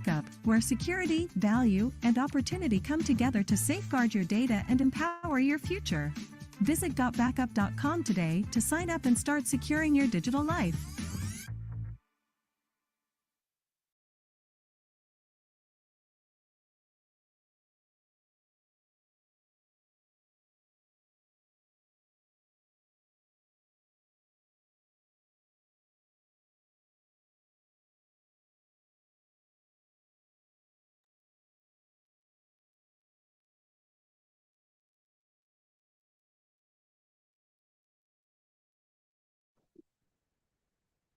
Backup, where security, value, and opportunity come together to safeguard your data and empower your future. Visit gotbackup.com today to sign up and start securing your digital life.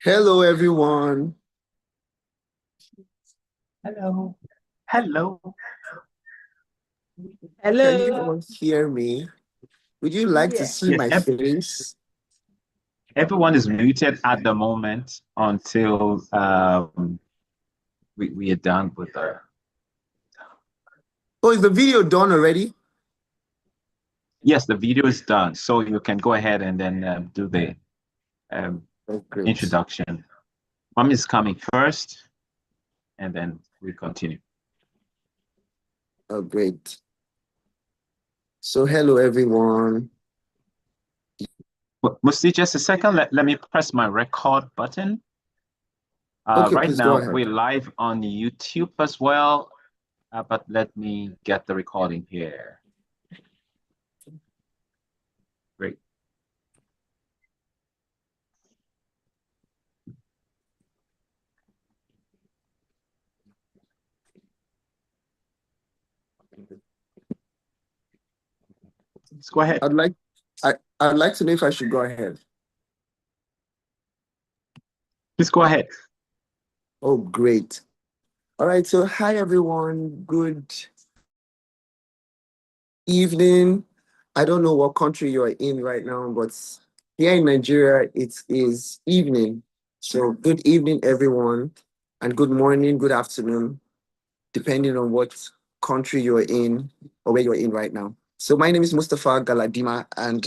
Hello, everyone. Hello. Hello. Can you Hello. all hear me? Would you like to see Yes, my face? everyone is muted at the moment until we are done with the. Oh, is the video done already? Yes, the video is done, so you can go ahead and then do the Oh, great. introduction. Mom is coming first, and then we continue. Oh, great. So, hello, everyone. Musti, just a second. Let me press my record button. Okay, right please go now, ahead. we're live on YouTube as well, but let me get the recording here. Great. Let's go ahead. I'd like to know if I should go ahead. Please go ahead. Oh, great. All right. So, hi, everyone. Good evening. I don't know what country you are in right now, but here in Nigeria, it is evening. So, good evening, everyone, and good morning, good afternoon, depending on what country you're in or where you're in right now. So, my name is Mustafa Galadima, and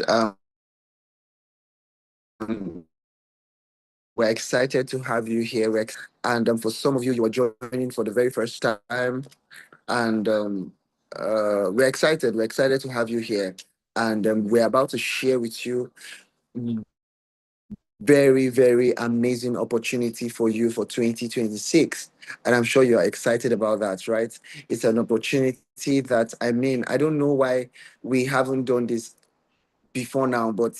we're excited to have you here. And for some of you, you are joining for the very first time, and we're excited. We're excited to have you here, and we're about to share with you very, very amazing opportunity for you for 2026. And I'm sure you're excited about that, right? It's an opportunity that, I mean, I don't know why we haven't done this before now, but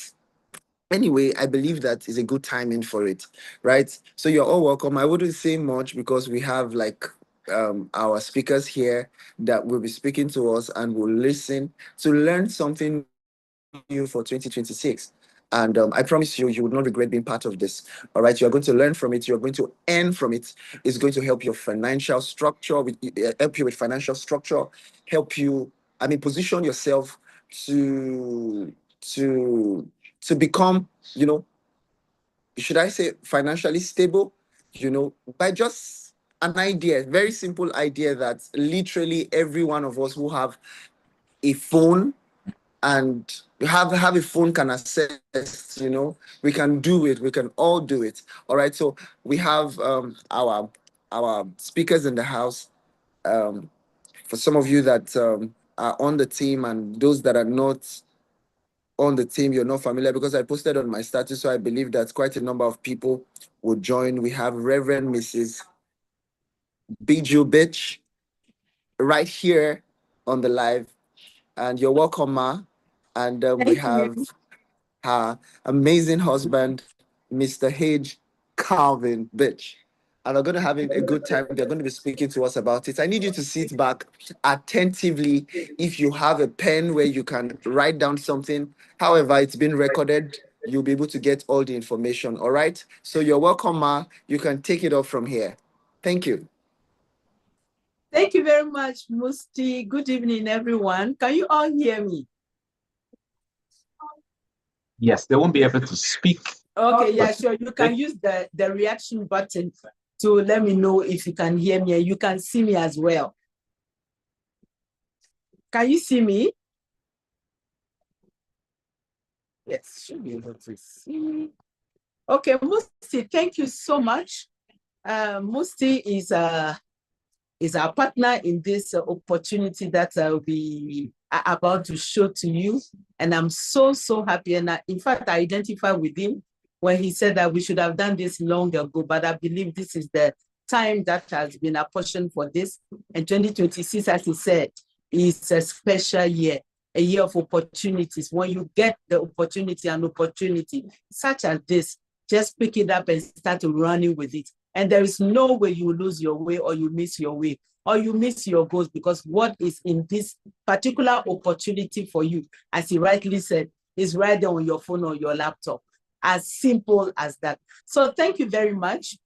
anyway, I believe that is a good timing for it, right? So you're all welcome. I wouldn't say much because we have like our speakers here that will be speaking to us and will listen to learn something new for 2026. And I promise you, you would not regret being part of this. All right, you're going to learn from it. You're going to earn from it. It's going to help your financial structure, help you with financial structure, help you. I mean, position yourself to to to become, should I say, financially stable? By just an idea, very simple idea that literally every one of us who have a phone and have a phone can access, we can do it. We can all do it. All right. So we have our speakers in the house. For some of you that are on the team and those that are not on the team, you're not familiar because I posted on my status. So I believe that quite a number of people will join. We have Reverend Mrs. Biju Bitch right here on the live. And you're welcome, Ma. And we have her amazing husband, Mr. Hage Calvin Bitch. And we're going to have a good time. They're going to be speaking to us about it. I need you to sit back attentively. If you have a pen where you can write down something, however, it's been recorded, you'll be able to get all the information. All right. So you're welcome, Ma. You can take it off from here. Thank you. Thank you very much, Musti. Good evening, everyone. Can you all hear me? Yes, they won't be able to speak. Okay, yeah, sure. You can use the reaction button to let me know if you can hear me and you can see me as well. Can you see me? Yes, should be able to see. Okay, Musti, thank you so much. Musti is is our partner in this opportunity that I'll be about to show to you. And I'm so, so happy. And in fact, I identify with him when he said that we should have done this long ago, but I believe this is the time that has been apportioned for this. And 2026, as he said, is a special year, a year of opportunities. When you get the opportunity, an opportunity such as this, just pick it up and start running with it. And there is no way you lose your way or you miss your way or you miss your goals, because what is in this particular opportunity for you, as he rightly said, is right there on your phone or your laptop. As simple as that. So thank you very much.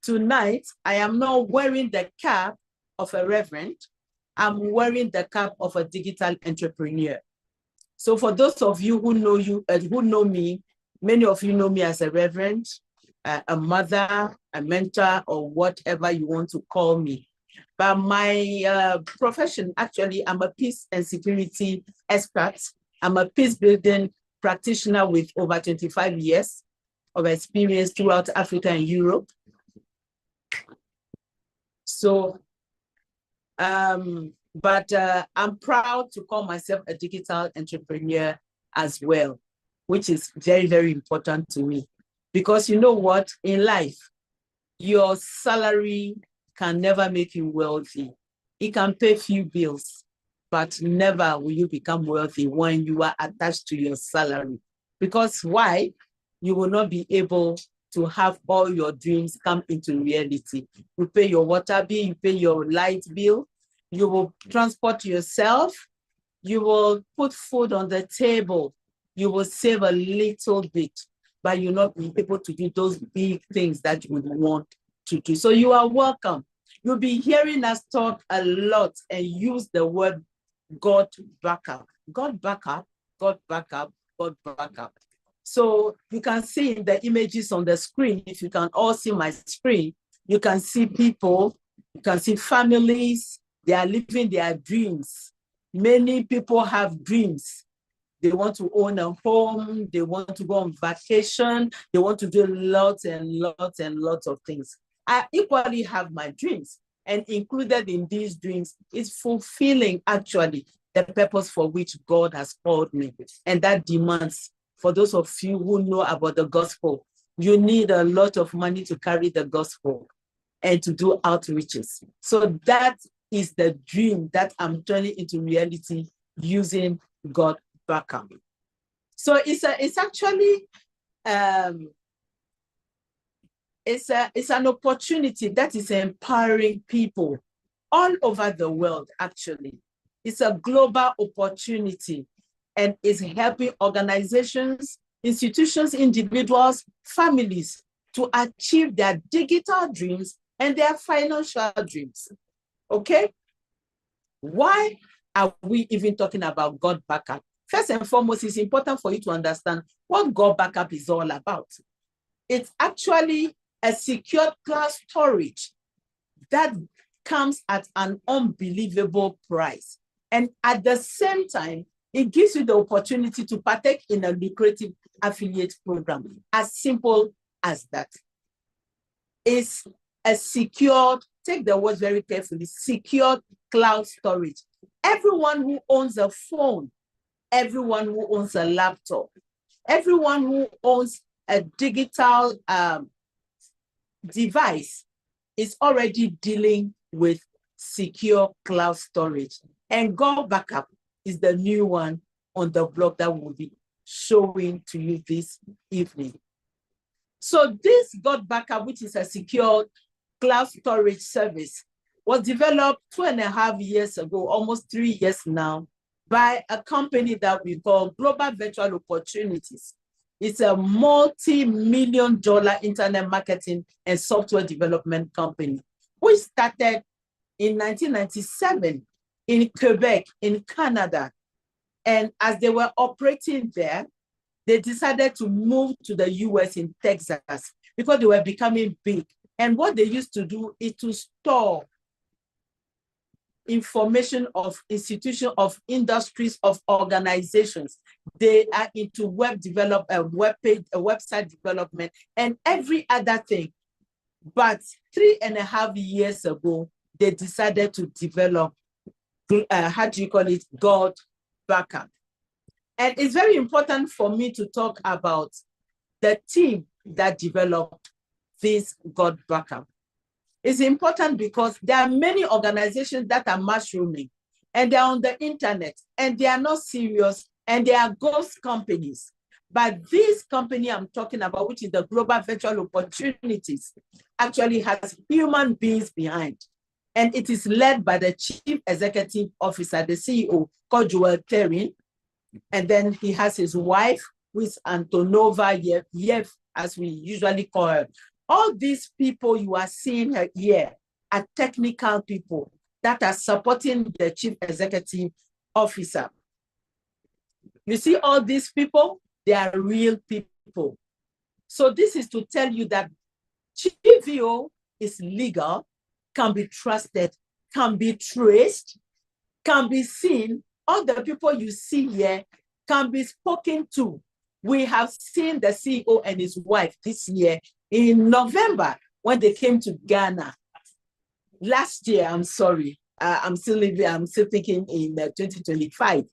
Tonight, I am not wearing the cap of a reverend. I'm wearing the cap of a digital entrepreneur. So for those of you who know me, many of you know me as a reverend, a mother, a mentor, or whatever you want to call me. But my profession, actually, I'm a peace and security expert. I'm a peace building practitioner with over 25 years of experience throughout Africa and Europe. So, I'm proud to call myself a digital entrepreneur as well, which is very, very important to me. Because you know what, in life, your salary can never make you wealthy. It can pay few bills, but never will you become wealthy when you are attached to your salary. Because why? You will not be able to have all your dreams come into reality. You pay your water bill, you pay your light bill, you will transport yourself, you will put food on the table, you will save a little bit, but you'll not be able to do those big things that you would want to do. So you are welcome. You'll be hearing us talk a lot and use the word God backup. God backup, God backup, God backup. So you can see in the images on the screen, if you can all see my screen, you can see people, you can see families, they are living their dreams. Many people have dreams. They want to own a home, they want to go on vacation, they want to do lots and lots and lots of things. I equally have my dreams, and included in these dreams is fulfilling actually the purpose for which God has called me. And that demands, for those of you who know about the gospel, you need a lot of money to carry the gospel and to do outreaches. So that is the dream that I'm turning into reality using God backup. So it's actually it's an opportunity that is empowering people all over the world. Actually, it's a global opportunity, and is helping organizations, institutions, individuals, families to achieve their digital dreams and their financial dreams. Okay? Why are we even talking about God backup? First and foremost, it's important for you to understand what God backup is all about. It's actually a secure cloud storage that comes at an unbelievable price. And at the same time, it gives you the opportunity to partake in a lucrative affiliate program. As simple as that. It's a secured, take the words very carefully, secured cloud storage. Everyone who owns a phone, everyone who owns a laptop, everyone who owns a digital device is already dealing with secure cloud storage. And God backup is the new one on the block that we'll be showing to you this evening. So this God backup, which is a secure cloud storage service, was developed 2.5 years ago, almost 3 years now, by a company that we call Global Virtual Opportunities. It's a multi-million-dollar internet marketing and software development company, which started in 1997 in Quebec, in Canada. And as they were operating there, they decided to move to the US in Texas because they were becoming big. And what they used to do is to store information of institutions, of industries, of organizations. They are into web development, website development, and every other thing. But 3.5 years ago, they decided to develop, how do you call it, God Backup. And it's very important for me to talk about the team that developed this God Backup. It's important because there are many organizations that are mushrooming and they're on the internet and they are not serious and they are ghost companies. But this company I'm talking about, which is the Global Virtual Opportunities, actually has human beings behind. And it is led by the Chief Executive Officer, the CEO, called Joel Therin. And then he has his wife, who is Antonova Yev, as we usually call her. All these people you are seeing here are technical people that are supporting the Chief Executive Officer. You see all these people, they are real people. So this is to tell you that GVO is legal, can be trusted, can be traced, can be seen. All the people you see here can be spoken to. We have seen the CEO and his wife this year in November when they came to Ghana. Last year, I'm sorry, I'm still thinking in 2025.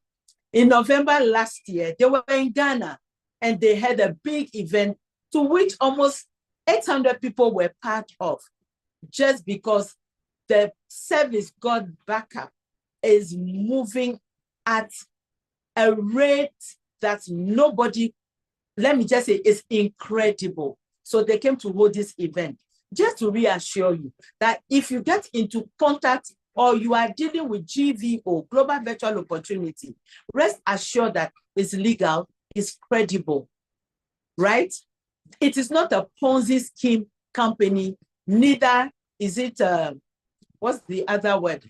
In November last year, they were in Ghana and they had a big event to which almost 800 people were part of, just because the service God Backup is moving at a rate that nobody, let me just say, is incredible. So they came to hold this event just to reassure you that if you get into contact or you are dealing with GVO, Global Virtual Opportunity, rest assured that it's legal, it's credible, right? It is not a Ponzi scheme company, neither is it, what's the other word?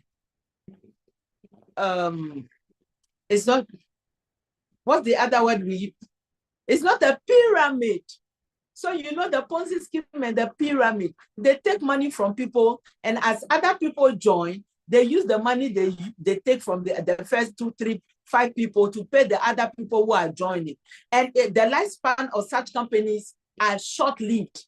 It's not, what's the other word it's not a pyramid. So you know the Ponzi scheme and the pyramid, they take money from people, and as other people join, they use the money they take from the first 2, 3, 5 people to pay the other people who are joining. And the lifespan of such companies are short-lived,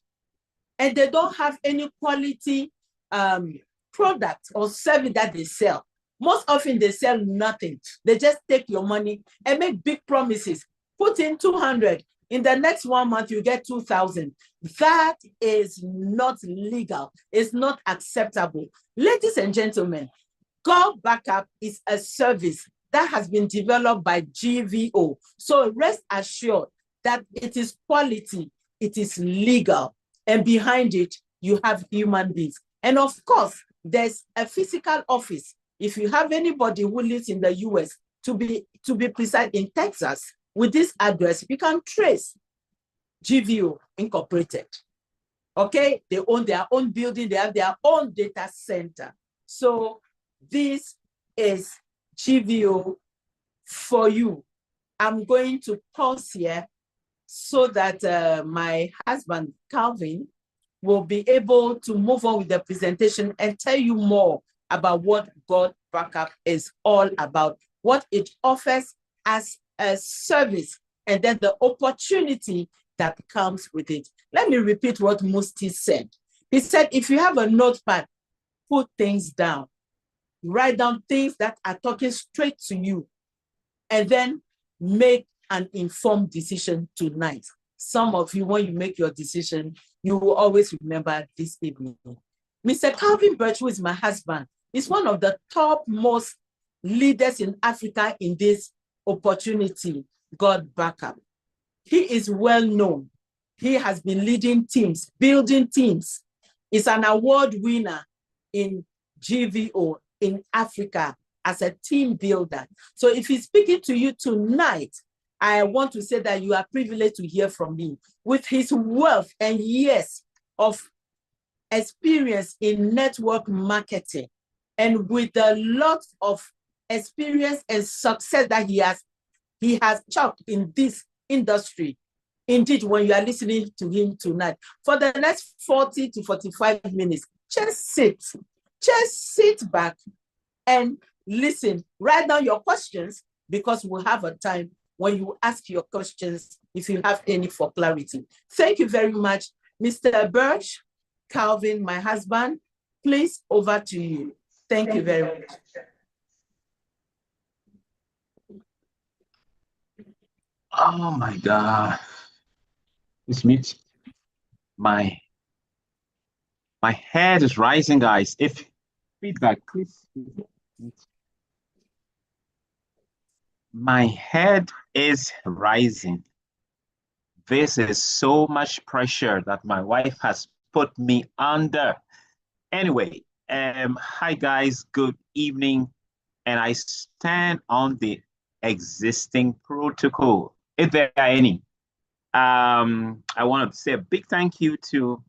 and they don't have any quality product or service that they sell. Most often they sell nothing. They just take your money and make big promises. Put in 200. In the next 1 month, you get 2,000. That is not legal. It's not acceptable. Ladies and gentlemen, God Backup is a service that has been developed by GVO. So rest assured that it is quality, it is legal, and behind it, you have human beings. And of course, there's a physical office. If you have anybody who lives in the US, to be precise, in Texas, with this address, you can trace GVO Incorporated. Okay, they own their own building, they have their own data center. So this is GVO for you. I'm going to pause here so that my husband, Calvin, will be able to move on with the presentation and tell you more about what God Backup is all about, what it offers as a service, and then the opportunity that comes with it. Let me repeat what Musti said. He said, if you have a notepad, put things down. Write down things that are talking straight to you, and then make an informed decision tonight. Some of you, when you make your decision, you will always remember this evening. Mr. Calvin Birch, who is my husband, is one of the topmost leaders in Africa in this opportunity, God Backup. He is well known. He has been leading teams, building teams. He's an award winner in GVO in Africa as a team builder. So if he's speaking to you tonight, I want to say that you are privileged to hear from him. With his wealth and years of experience in network marketing, and with a lot of experience and success that he has chalked in this industry. Indeed, when you are listening to him tonight, for the next 40 to 45 minutes, just sit back and listen. Write down your questions, because we'll have a time when you ask your questions if you have any for clarity. Thank you very much, Mr. Birch, Calvin, my husband. Please, over to you. Thank you very much. Oh my God. It's mute. My head is rising, guys. If feedback, please. My head is rising. This is so much pressure that my wife has put me under. Anyway, hi guys, good evening. And I stand on the existing protocol, if there are any. I want to say a big thank you to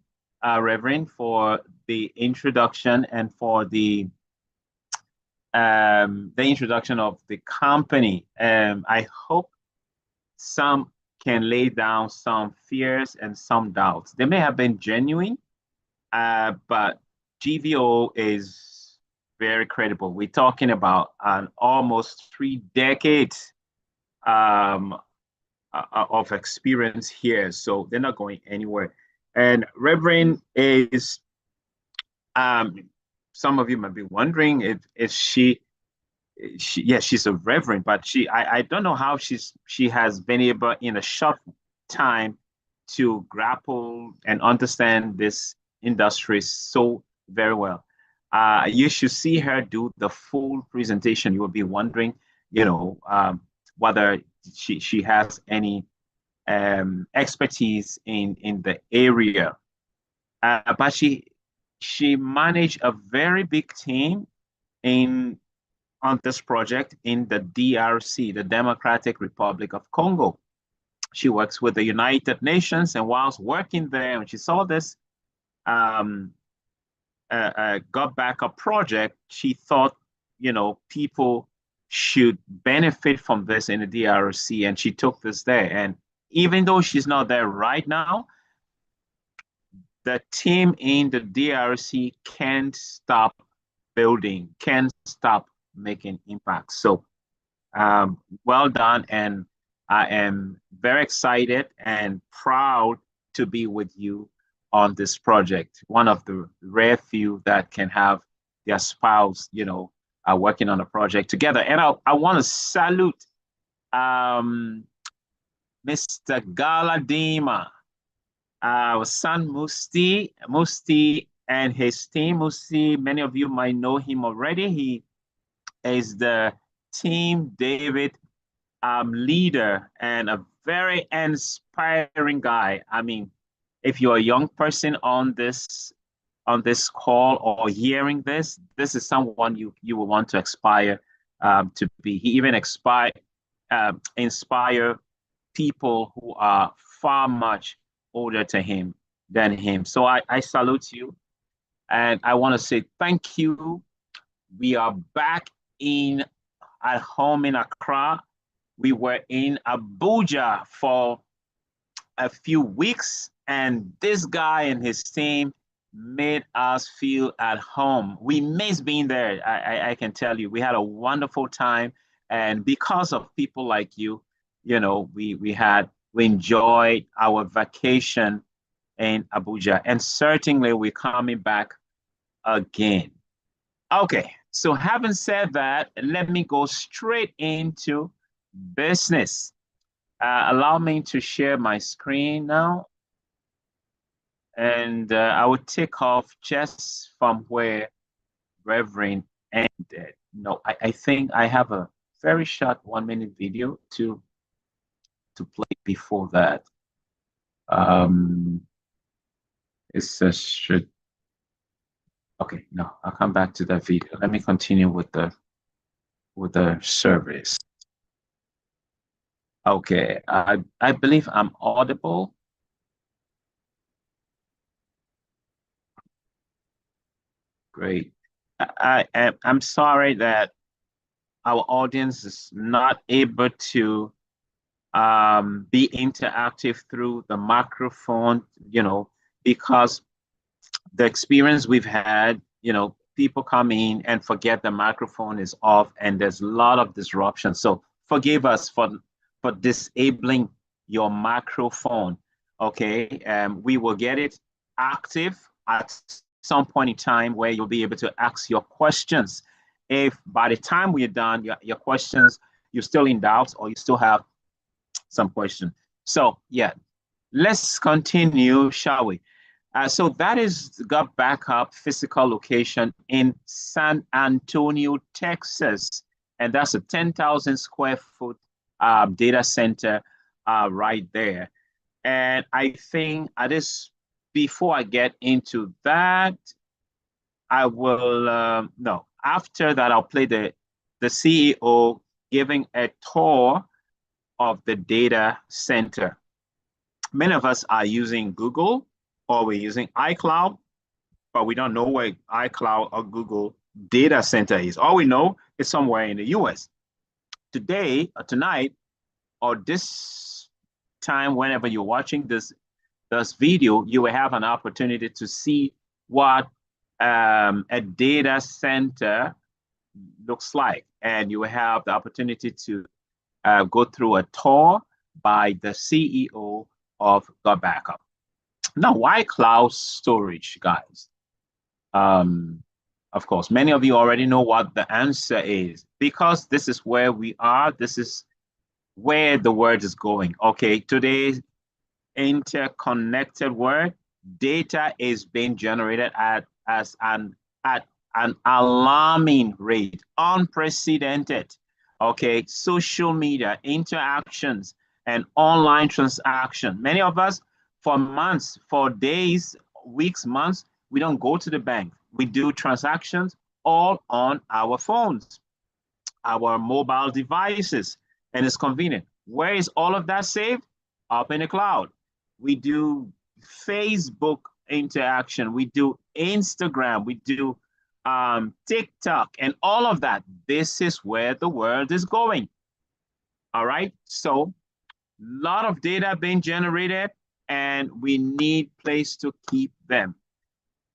Reverend for the introduction and for the introduction of the company. I hope some can lay down some fears and some doubts. They may have been genuine, but GVO is very credible. We're talking about an almost 3 decades of experience here, so they're not going anywhere. And Reverend is, some of you might be wondering if she, yes, she's a reverend, but I don't know how she has been able in a short time to grapple and understand this industry so very well. You should see her do the full presentation. You will be wondering, whether she has any expertise in the area. But she managed a very big team on this project in the DRC, the Democratic Republic of Congo. She works with the United Nations, and whilst working there, when she saw this got back a project, she thought, people should benefit from this in the DRC, and she took this there. And even though she's not there right now, the team in the DRC can't stop building, can't stop making impact. So well done. And I am very excited and proud to be with you on this project. One of the rare few that can have their spouse, working on a project together. And I want to salute Mr. Galadima, our son Musti and his team. Musti, many of you might know him already. He is the Team David leader and a very inspiring guy. I mean, if you're a young person on this call or hearing this is someone you will want to aspire to be. He even inspire people who are far much older than him. So I salute you, and I want to say thank you. We are back at home in Accra. We were in Abuja for a few weeks, and this guy and his team made us feel at home. We miss being there. I can tell you, we had a wonderful time, and because of people like you, we enjoyed our vacation in Abuja, and certainly we're coming back again. Okay, so having said that, let me go straight into business. Allow me to share my screen now. And I will take off just from where Reverend ended. No, I think I have a very short 1-minute video to play before that. It's a should. Okay, no, I'll come back to that video. Let me continue with the service. Okay, I believe I'm audible. Great. I'm sorry that our audience is not able to be interactive through the microphone, because the experience we've had, people come in and forget the microphone is off, and there's a lot of disruption. So forgive us for disabling your microphone. Okay, we will get it active as some point in time where you'll be able to ask your questions. If by the time we're done, your questions, you're still in doubt or you still have some question. So yeah, let's continue, shall we? So that is got backup physical location in San Antonio, Texas. And that's a 10,000 square foot data center right there. And I think before I get into that, I will, no, after that, I'll play the CEO giving a tour of the data center. Many of us are using Google or we're using iCloud, but we don't know where iCloud or Google data center is. All we know is somewhere in the US. Today or tonight or this time, whenever you're watching this video, you will have an opportunity to see what a data center looks like. And you will have the opportunity to go through a tour by the CEO of Got Backup. Now, why cloud storage, guys? Of course, many of you already know what the answer is, because this is where we are. This is where the world is going. Okay, today's interconnected world, data is being generated at an alarming rate, unprecedented. Okay, social media interactions and online transaction. Many of us, for months, for days, weeks, months, we don't go to the bank. We do transactions all on our phones, our mobile devices, and it's convenient. Where is all of that saved? Up in the cloud. We do Facebook interaction, we do Instagram, we do TikTok, and all of that. This is where the world is going. All right, so a lot of data being generated, and we need place to keep them.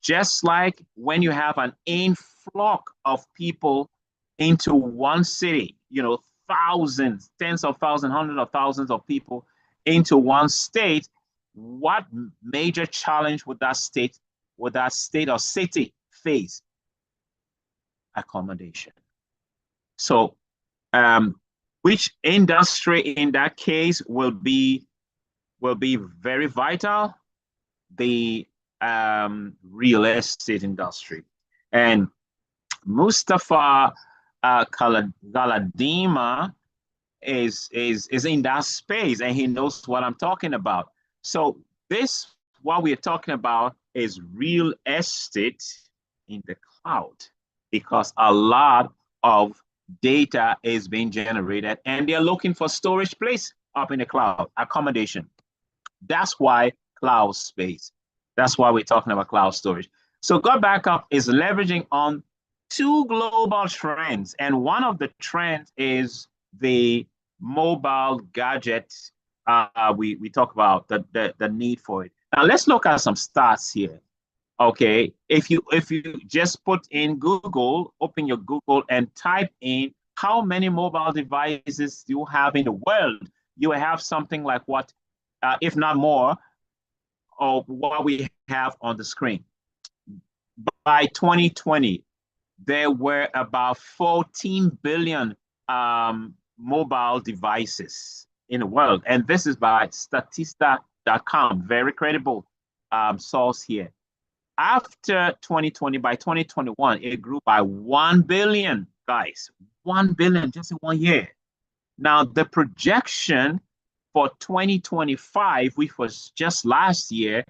Just like when you have an influx of people into one city, you know, thousands, tens of thousands, hundreds of thousands of people into one state, what major challenge would that state or city face? Accommodation. So which industry in that case will be very vital? The real estate industry. And Mustafa Galadima is in that space, and he knows what I'm talking about. So what we're talking about is real estate in the cloud, because a lot of data is being generated and they're looking for storage place up in the cloud, accommodation. That's why cloud space. That's why we're talking about cloud storage. So Got Backup is leveraging on two global trends. And one of the trends is the mobile gadget. We talk about the need for it. Now let's look at some stats here. Okay, if you just put in Google, open your Google and type in how many mobile devices you have in the world, you have something like what, if not more, of what we have on the screen. By 2020, there were about 14 billion mobile devices in the world. And this is by Statista.com, very credible source here. After 2020, by 2021, it grew by 1 billion, guys. 1 billion just in 1 year. Now, the projection for 2025, which was just last year,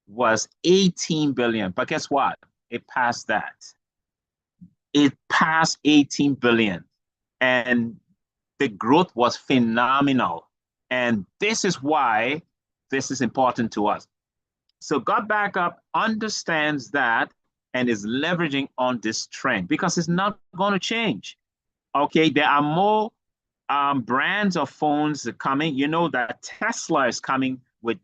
was 18 billion. But guess what? It passed that. It passed 18 billion. And the growth was phenomenal. And this is why this is important to us. So Got Backup understands that and is leveraging on this trend because it's not going to change. Okay, there are more brands of phones coming. You know that Tesla is coming with,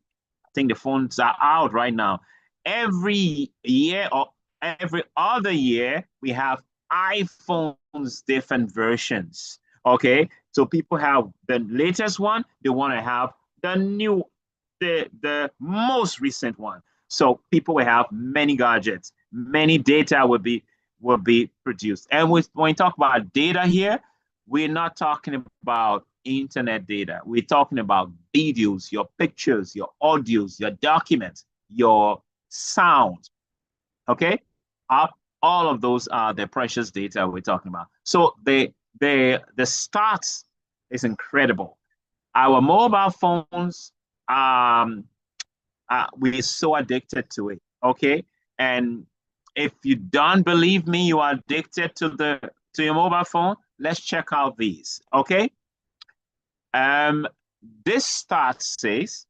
I think the phones are out right now. Every year or every other year, we have iPhones, different versions. Okay, so people have the latest one, they want to have the new, the most recent one. So people will have many gadgets. many data will be produced. And when we talk about data here, we're not talking about internet data. We're talking about videos, your pictures, your audios, your documents, your sound. Okay, all of those are the precious data we're talking about. So the stats is incredible. Our mobile phones, we're so addicted to it. Okay, and if you don't believe me, you are addicted to your mobile phone. Let's check out these. Okay, this stat says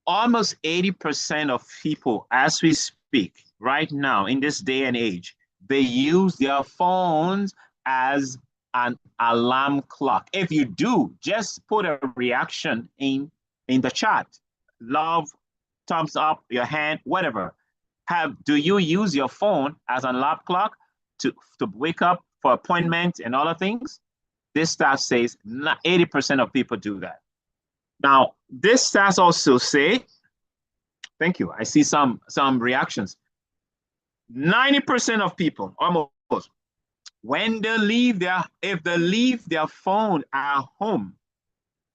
almost 80% of people, as we speak right now in this day and age, they use their phones as an alarm clock. If you do, just put a reaction in the chat. Love, thumbs up, your hand, whatever. Do you use your phone as an alarm clock to wake up for appointments and other things? This stat says 80% of people do that. Now, this stats also say, thank you, I see some reactions. 90% of people, almost, when they leave if they leave their phone at home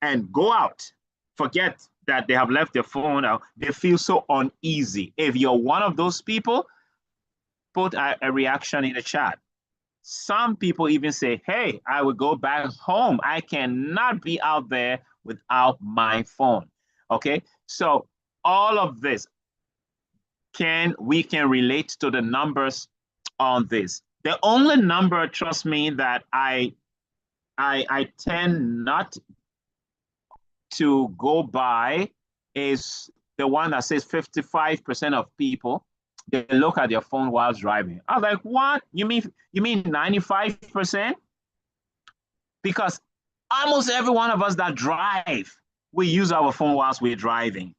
and go out, forget that they have left their phone out, they feel so uneasy. If you're one of those people, put a reaction in the chat. Some people even say, hey, I will go back home. I cannot be out there without my phone. Okay, so all of this we can relate to the numbers on this. The only number, trust me, that I tend not to go by is the one that says 55% of people, they look at their phone while driving. I was like, what? You mean 95%? Because almost every one of us that drive, we use our phone whilst we're driving.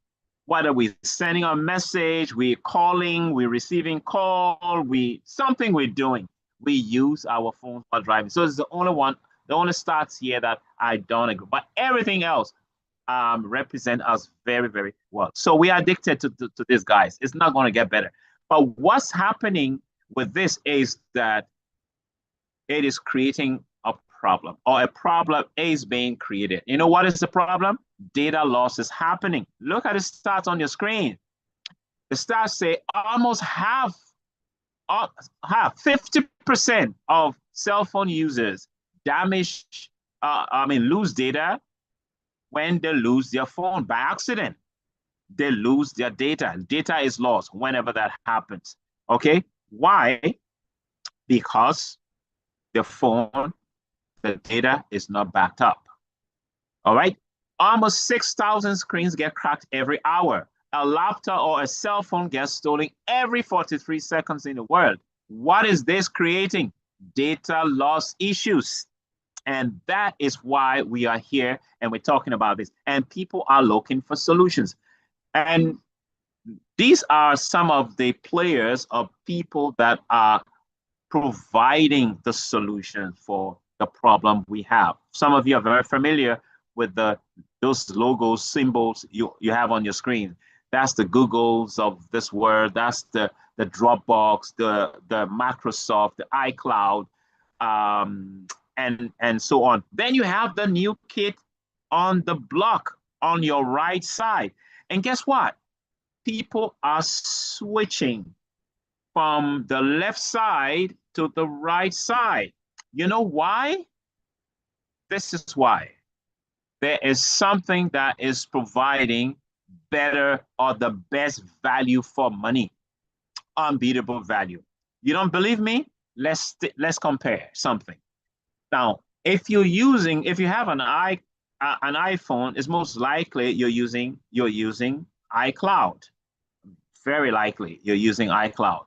Whether we're sending a message, we're calling, we're receiving call, something we're doing, we use our phones while driving. So it's the only stats here that I don't agree. But everything else represent us very, very well. So we are addicted to this, guys. It's not going to get better. But what's happening with this is that it is creating a problem, or a problem is being created. You know what is the problem? Data loss is happening. Look at the stats on your screen. The stats say almost half, 50% of cell phone users lose data when they lose their phone by accident. They lose their data. Data is lost whenever that happens. Okay, why? Because the phone, the data is not backed up. All right, almost 6,000 screens get cracked every hour. A laptop or a cell phone gets stolen every 43 seconds in the world. What is this creating? Data loss issues. And that is why we are here and we're talking about this. And people are looking for solutions. And these are some of the players or people that are providing the solution for the problem we have. Some of you are very familiar with those logos, symbols you have on your screen. That's the Googles of this world. That's the Dropbox, the Microsoft, the iCloud, and so on. Then you have the new kid on the block on your right side. And guess what? People are switching from the left side to the right side. You know why? This is why. There is something that is providing better or the best value for money, unbeatable value. You don't believe me? Let's compare something. Now, if you have an iPhone, it's most likely you're using iCloud. Very likely you're using iCloud.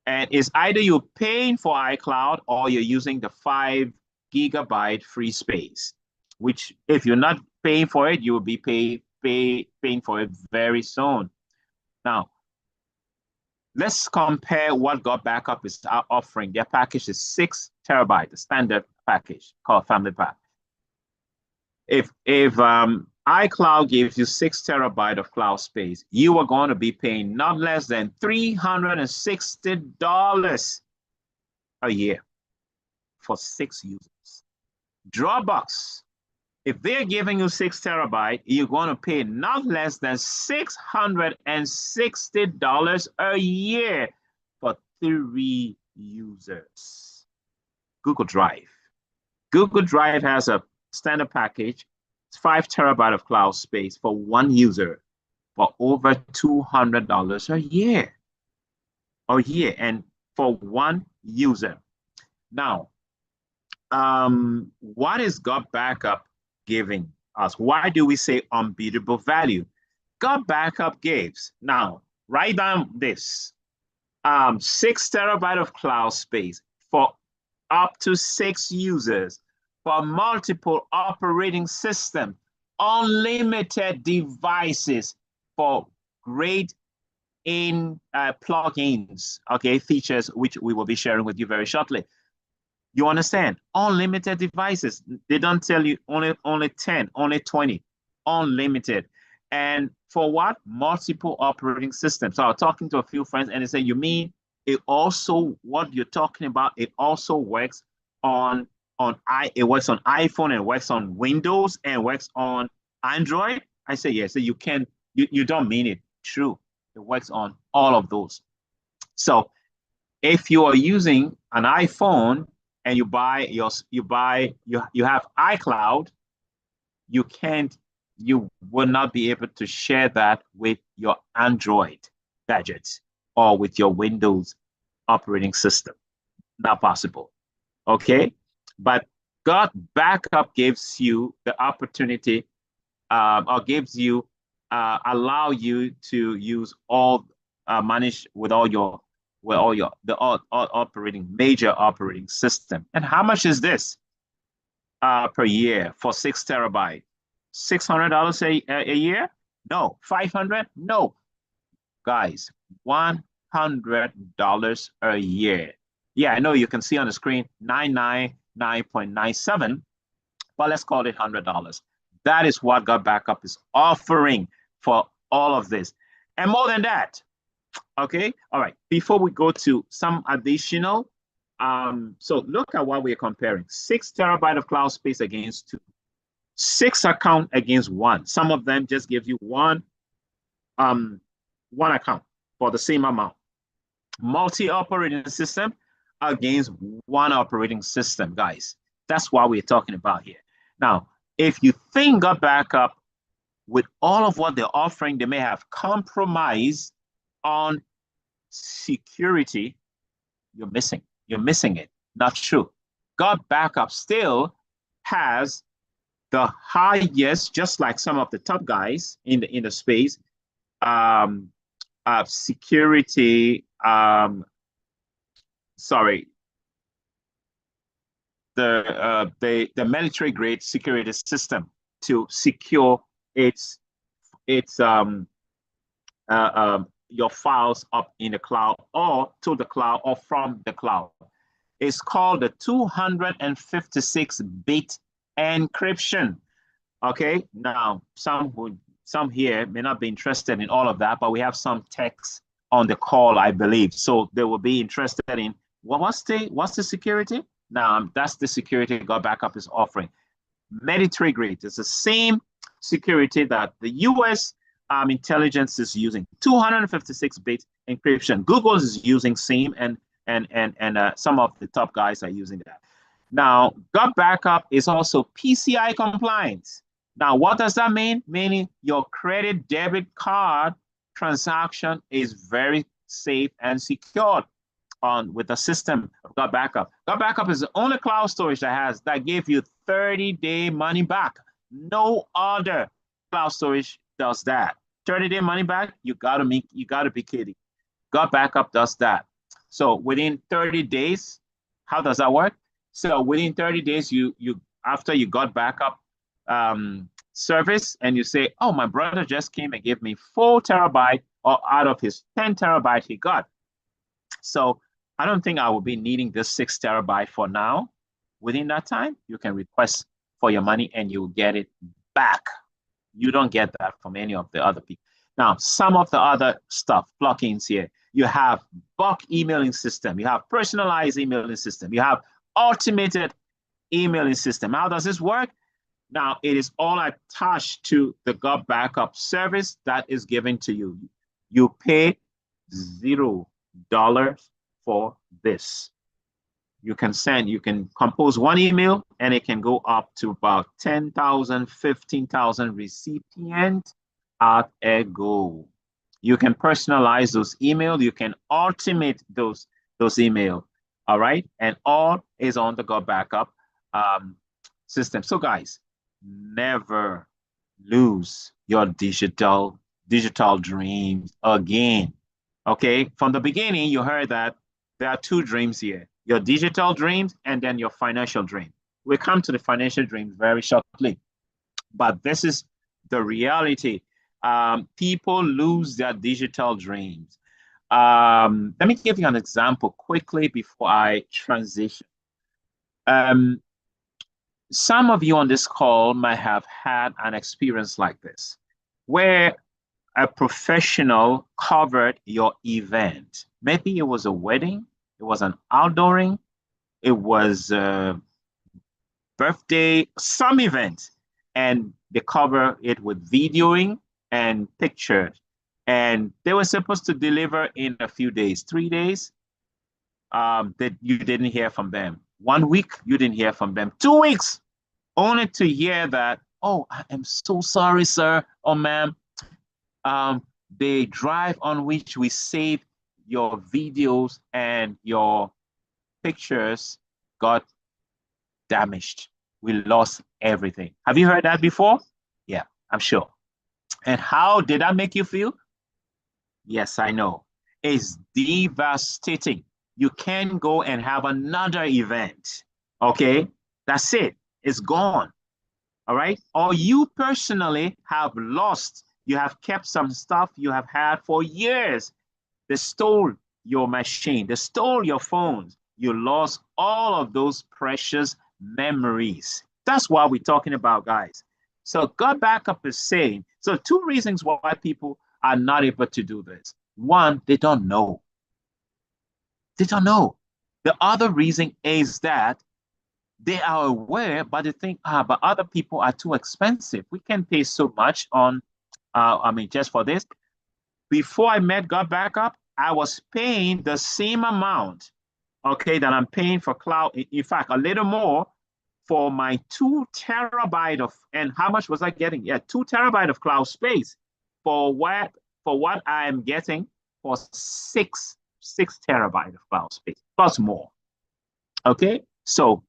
And it's either you're paying for iCloud or you're using the 5 GB free space, which if you're not paying for it, you will be paying for it very soon. Now, let's compare what Got Backup is offering. Their package is 6 TB, the standard package called Family Pack. If iCloud gives you 6 terabytes of cloud space. You are going to be paying not less than $360 a year for 6 users. Dropbox, if they're giving you 6 terabytes, you're going to pay not less than $660 a year for 3 users. Google Drive. Google Drive has a standard package. It's 5 terabytes of cloud space for 1 user for over $200 a year. And for 1 user. Now, what is God Backup giving us? Why do we say unbeatable value? God Backup gives. Now, write down this. 6 terabytes of cloud space for up to 6 users for multiple operating systems, unlimited devices for great plugins, okay, features which we will be sharing with you very shortly. You understand? Unlimited devices. They don't tell you only 10, only 20, unlimited. And for what? Multiple operating systems. So I was talking to a few friends and they say, you mean it also, what you're talking about, it also works it works on iPhone and works on Windows and works on Android? I say, yes. So you don't mean it. True. It works on all of those. So if you are using an iPhone and you have iCloud, you will not be able to share that with your Android gadgets or with your Windows operating system. Not possible. Okay? But God Backup gives you the opportunity or gives you allow you to use manage with all major operating system. And how much is this per year for 6 terabytes? $600 a year? No. 500? No. Guys, $100 a year. Yeah, I know you can see on the screen 999.97, but let's call it $100. That is what God Backup is offering for all of this. And more than that, okay? All right, before we go to some additional, so look at what we're comparing. 6 terabytes of cloud space against 2. 6 account against 1. Some of them just give you one account for the same amount. Multi-operating system against 1 operating system, guys. That's what we're talking about here. Now, if you think God Backup, with all of what they're offering, they may have compromised on security. You're missing it. Not true. God Backup still has the highest, just like some of the top guys in the space, security. The military grade security system to secure your files up in the cloud or to the cloud or from the cloud. It's called the 256-bit encryption. Okay, now some here may not be interested in all of that, but we have some techs on the call, I believe, so they will be interested in what's the security. Now that's the security God Backup is offering. Military grade. It's the same security that the U.S. Intelligence is using. 256-bit encryption. Google is using same, and some of the top guys are using that. Now, God Backup is also PCI compliant. Now, what does that mean? Meaning your credit debit card transaction is very safe and secured with the system of God Backup. God Backup is the only cloud storage that gave you 30-day money back. No other cloud storage does that. 30-day money back, you gotta be kidding. God Backup does that. So within 30 days, how does that work? So within 30 days, you after you got backup service and you say, oh, my brother just came and gave me 4 terabytes or out of his 10 terabytes he got. So I don't think I will be needing this 6 terabyte for now. Within that time, you can request for your money and you'll get it back. You don't get that from any of the other people. Now, some of the other stuff, plugins here, you have bulk emailing system, you have personalized emailing system, you have automated emailing system. How does this work? Now, it is all attached to the Gut Backup service that is given to you. You pay $0 for this. You can compose one email and it can go up to about 10,000, 15,000 recipients at a go. You can personalize those emails. You can automate those emails. All right. And all is on the Gut Backup system. So guys, never lose your digital dreams again. Okay. From the beginning, you heard that there are two dreams here. Your digital dreams and then your financial dream. We'll come to the financial dreams very shortly. But this is the reality. People lose their digital dreams. Let me give you an example quickly before I transition. Some of you on this call might have had an experience like this, where a professional covered your event. Maybe it was a wedding, it was an outdooring, it was a birthday, some event, and they cover it with videoing and pictures. And they were supposed to deliver in a few days, 3 days, that you didn't hear from them. 1 week, you didn't hear from them. 2 weeks, only to hear that, oh, I am so sorry, sir or ma'am. The drive on which we saved your videos and your pictures got damaged. We lost everything. Have you heard that before? Yeah, I'm sure. And how did that make you feel? Yes, I know. It's devastating. You can go and have another event. Okay, that's it. It's gone. All right. Or you personally have lost. You have kept some stuff you have had for years. They stole your machine. They stole your phones. You lost all of those precious memories. That's what we're talking about, guys. So Gut Backup is saying, so 2 reasons why people are not able to do this. One, they don't know. They don't know. The other reason is that they are aware, but they think, but other people are too expensive. We can pay so much on, just for this. Before I met Gut Backup, I was paying the same amount, okay, that I'm paying for cloud. In fact, a little more for my 2 terabyte of, and how much was I getting? Yeah, 2 terabyte of cloud space for what I am getting for 6 terabyte of cloud space plus more. Okay, so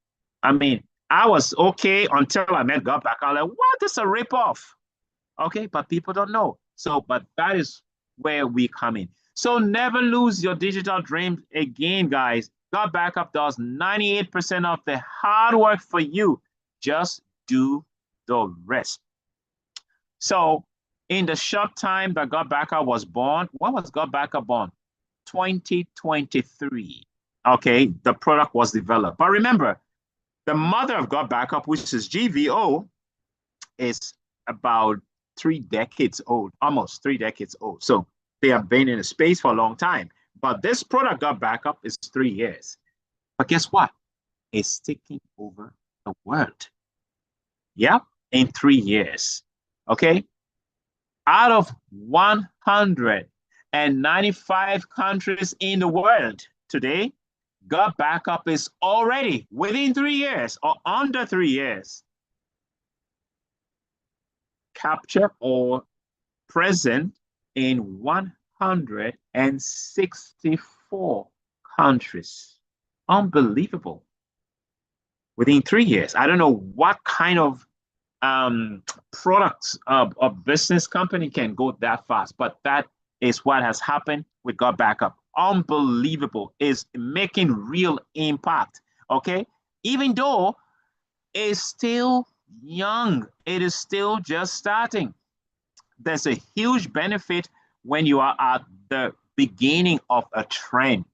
I was okay until I met Gut Backup. I'm like, what is a ripoff? Okay, but people don't know. So, but that is where we come in. So never lose your digital dreams again, guys. Gut Backup does 98% of the hard work for you. Just do the rest. So in the short time that Gut Backup was born, when was Gut Backup born? 2023. Okay, the product was developed. But remember, the mother of Gut Backup, which is GVO, is about 3 decades old, almost 3 decades old. So they have been in the space for a long time. But this product Gut Backup is 3 years. But guess what? It's taking over the world. Yeah, in 3 years. Okay? Out of 195 countries in the world today, Gut Backup is already within 3 years or under 3 years captured or present in 164 countries. Unbelievable. Within 3 years. I don't know what kind of products a business company can go that fast, but that is what has happened with Gut Backup. Unbelievable. Is making real impact. Okay, even though it's still young, it is still just starting. There's a huge benefit when you are at the beginning of a trend,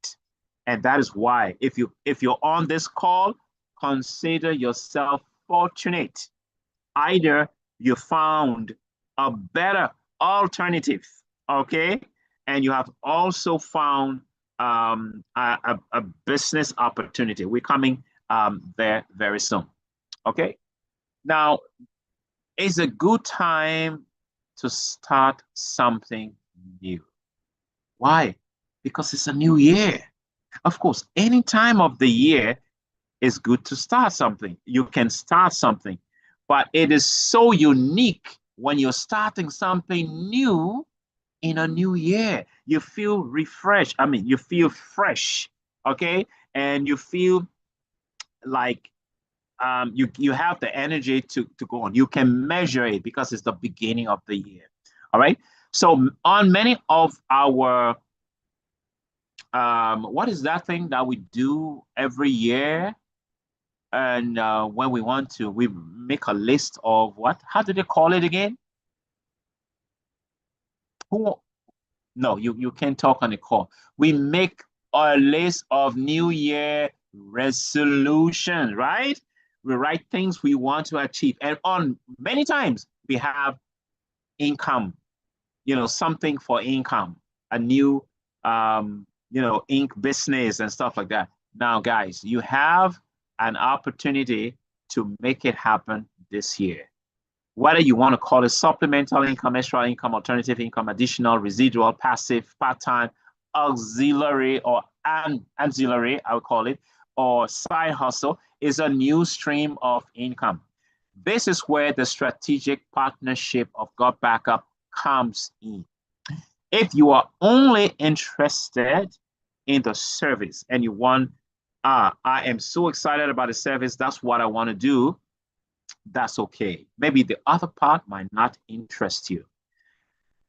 and that is why if you're on this call, consider yourself fortunate. Either you found a better alternative, okay? And you have also found a business opportunity. We're coming there very soon, okay? Now, it's a good time to start something new. Why? Because it's a new year. Of course, any time of the year is good to start something. You can start something, but it is so unique when you're starting something new in a new year. You feel refreshed. I mean, you feel fresh, okay? And you feel like you have the energy to go on. You can measure it because it's the beginning of the year. All right. So on many of our what is that thing that we do every year? And when we want to, we make a list of what? How do they call it again? Who? No, you can't talk on the call. We make a list of New Year resolutions, right? We write things we want to achieve. And on many times we have income, something for income, a new, ink business and stuff like that. Now, guys, you have an opportunity to make it happen this year. Whether you want to call it supplemental income, extra income, alternative income, additional, residual, passive, part-time, auxiliary, or ancillary, I would call it, or side hustle, is a new stream of income. This is where the strategic partnership of God Backup comes in. If you are only interested in the service and you want, I am so excited about the service, that's what I want to do, that's okay. Maybe the other part might not interest you.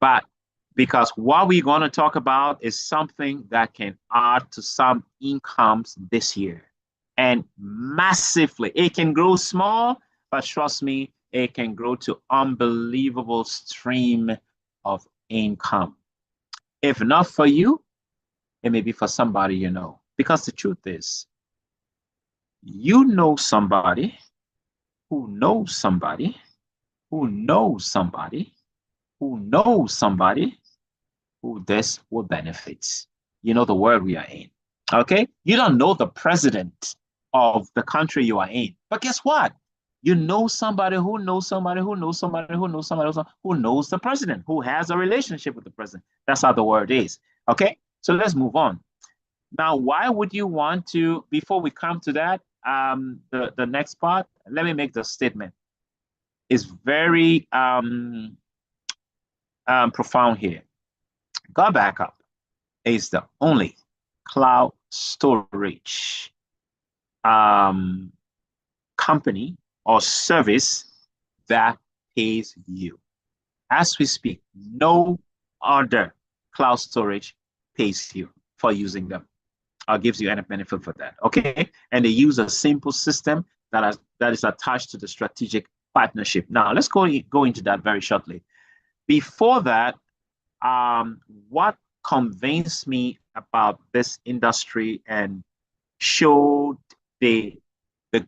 But because what we're going to talk about is something that can add to some incomes this year. And massively, it can grow small, but trust me, it can grow to unbelievable stream of income. If not for you, it may be for somebody you know. Because the truth is, you know somebody who knows somebody who knows somebody who knows somebody who this will benefit. You know the world we are in. Okay? You don't know the president of the country you are in. But guess what? You know somebody who knows somebody who knows somebody who knows somebody who knows the president, who has a relationship with the president. That's how the world is. Okay? So let's move on. Now, why would you want to, before we come to that, the next part, let me make the statement. It's very profound here. God Backup is the only cloud storage company or service that pays you. As we speak, no other cloud storage pays you for using them or gives you any benefit for that. Okay. And they use a simple system that is attached to the strategic partnership. Now, let's go into that very shortly. Before that, what convinced me about this industry and showed the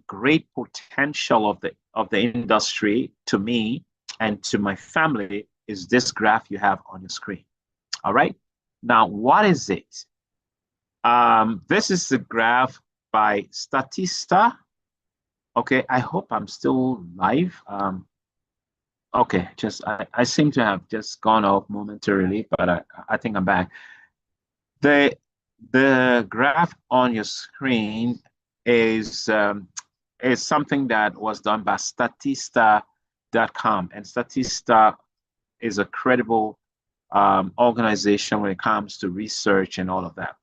great potential of the industry to me and to my family is this graph you have on your screen. All right. Now, what is it? This is the graph by Statista. Okay, I hope I'm still live. Okay, I seem to have just gone off momentarily, but I think I'm back. The graph on your screen is something that was done by Statista.com, and Statista is a credible organization when it comes to research and all of that.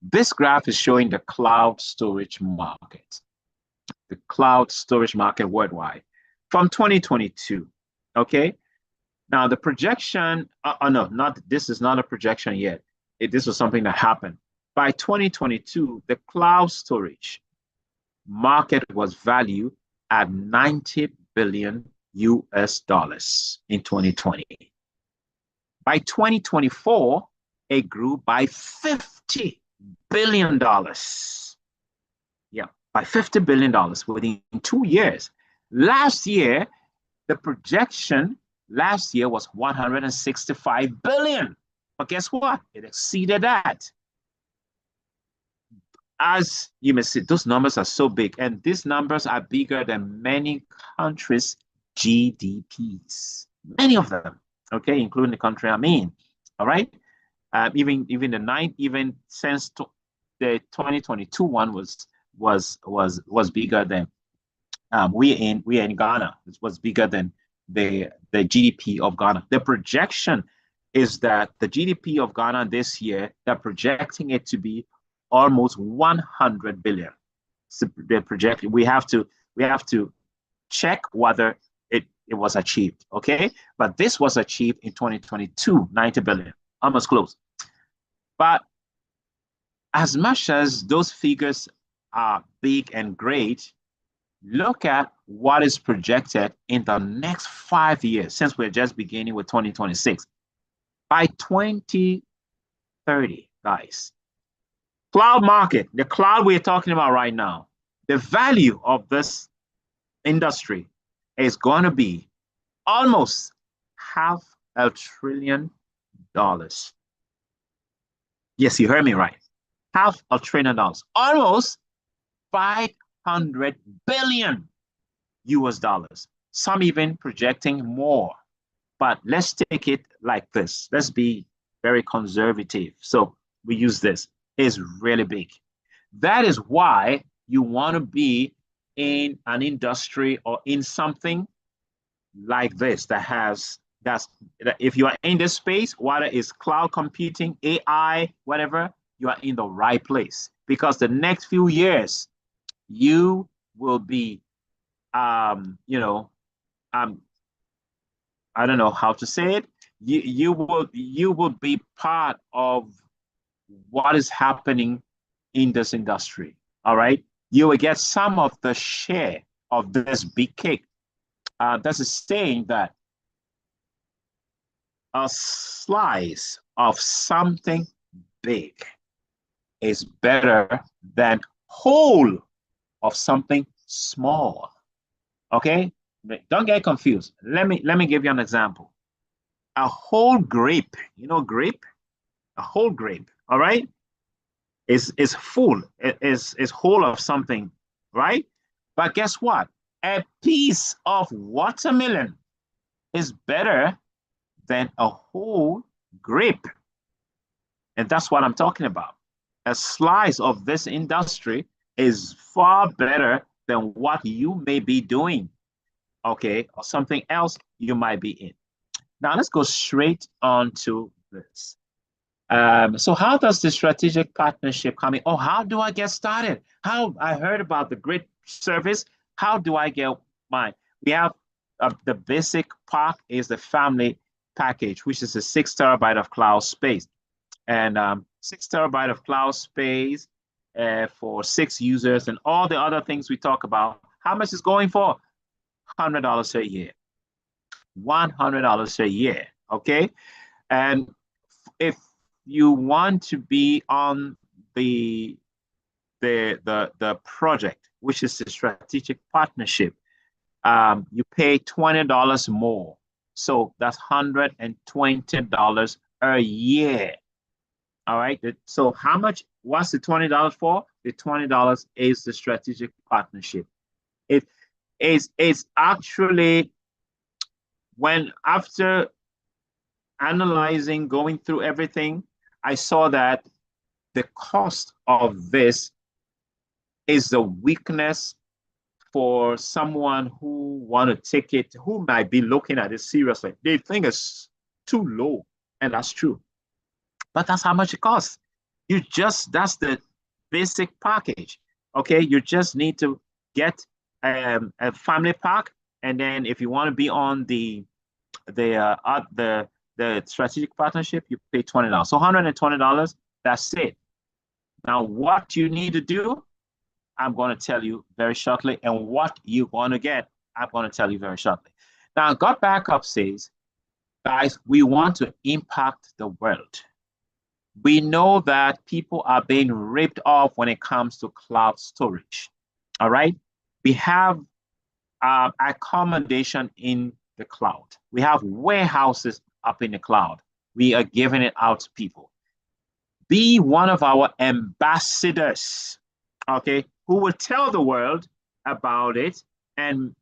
This graph is showing the cloud storage market, the cloud storage market worldwide from 2022. Okay. Now the projection, this is not a projection yet. This was something that happened. By 2022, the cloud storage market was valued at $90 billion US in 2020. By 2024, it grew by $50 billion. Yeah, by $50 billion within 2 years. Last year, the projection Last year was 165 billion. But guess what? It exceeded that. As you may see, those numbers are so big, and these numbers are bigger than many countries' GDPs. Many of them, okay, including the country I'm in. All right, even since the 2022 one was bigger than we in Ghana. It was bigger than the GDP of Ghana. The projection is that the GDP of Ghana this year, they're projecting it to be almost 100 billion. So they're projecting. We have to check whether it was achieved. Okay, but this was achieved in 2022, 90 billion, almost close. But as much as those figures are big and great, look at what is projected in the next 5 years, since we're just beginning with 2026. By 2030, guys, cloud market, the cloud we're talking about right now, the value of this industry is going to be almost $500 billion. Yes, you heard me right. $500 billion, almost 500 billion US dollars. Some even projecting more. But let's take it like this. Let's be very conservative. So we use this. It's really big. That is why you want to be in an industry or in something like this that if you are in this space, whether it's cloud computing, AI, whatever, you are in the right place. Because the next few years, you will be, I don't know how to say it. You will be part of what is happening in this industry. All right, you will get some of the share of this big cake. There's a saying that a slice of something big is better than whole of something small. Okay, don't get confused. Let me give you an example. A whole grape, grape, a whole grape, all right, is full, is whole of something, right? But guess what? A piece of watermelon is better than a whole grape. And that's what I'm talking about. A slice of this industry is far better than what you may be doing, okay, or something else you might be in. Now let's go straight on to this. So how does the strategic partnership come in? Oh, how do I get started? How I heard about the great service. How do I get mine? We have the basic pack is the family package, which is a 6 terabyte of cloud space, and 6 terabyte of cloud space for 6 users, and all the other things we talk about. How much is going for? $100 a year. $100 a year. Okay, and if you want to be on the project, which is the strategic partnership, you pay $20 more. So that's $120 a year. All right. So how much? What's the $20 for? The $20 is the strategic partnership. It's actually, when after analyzing, going through everything, I saw that the cost of this is the weakness for someone who want to take it, who might be looking at it seriously. They think it's too low, and that's true. But that's how much it costs. That's the basic package. Okay, you just need to get a family pack, and then if you want to be on the strategic partnership, you pay $20. So $120, that's it. Now, what you need to do, I'm going to tell you very shortly, and what you're going to get, I'm going to tell you very shortly. Now, God Backup says, guys, we want to impact the world. We know that people are being ripped off when it comes to cloud storage. All right, we have accommodation in the cloud. We have warehouses up in the cloud. We are giving it out to people. Be one of our ambassadors, okay, who will tell the world about it and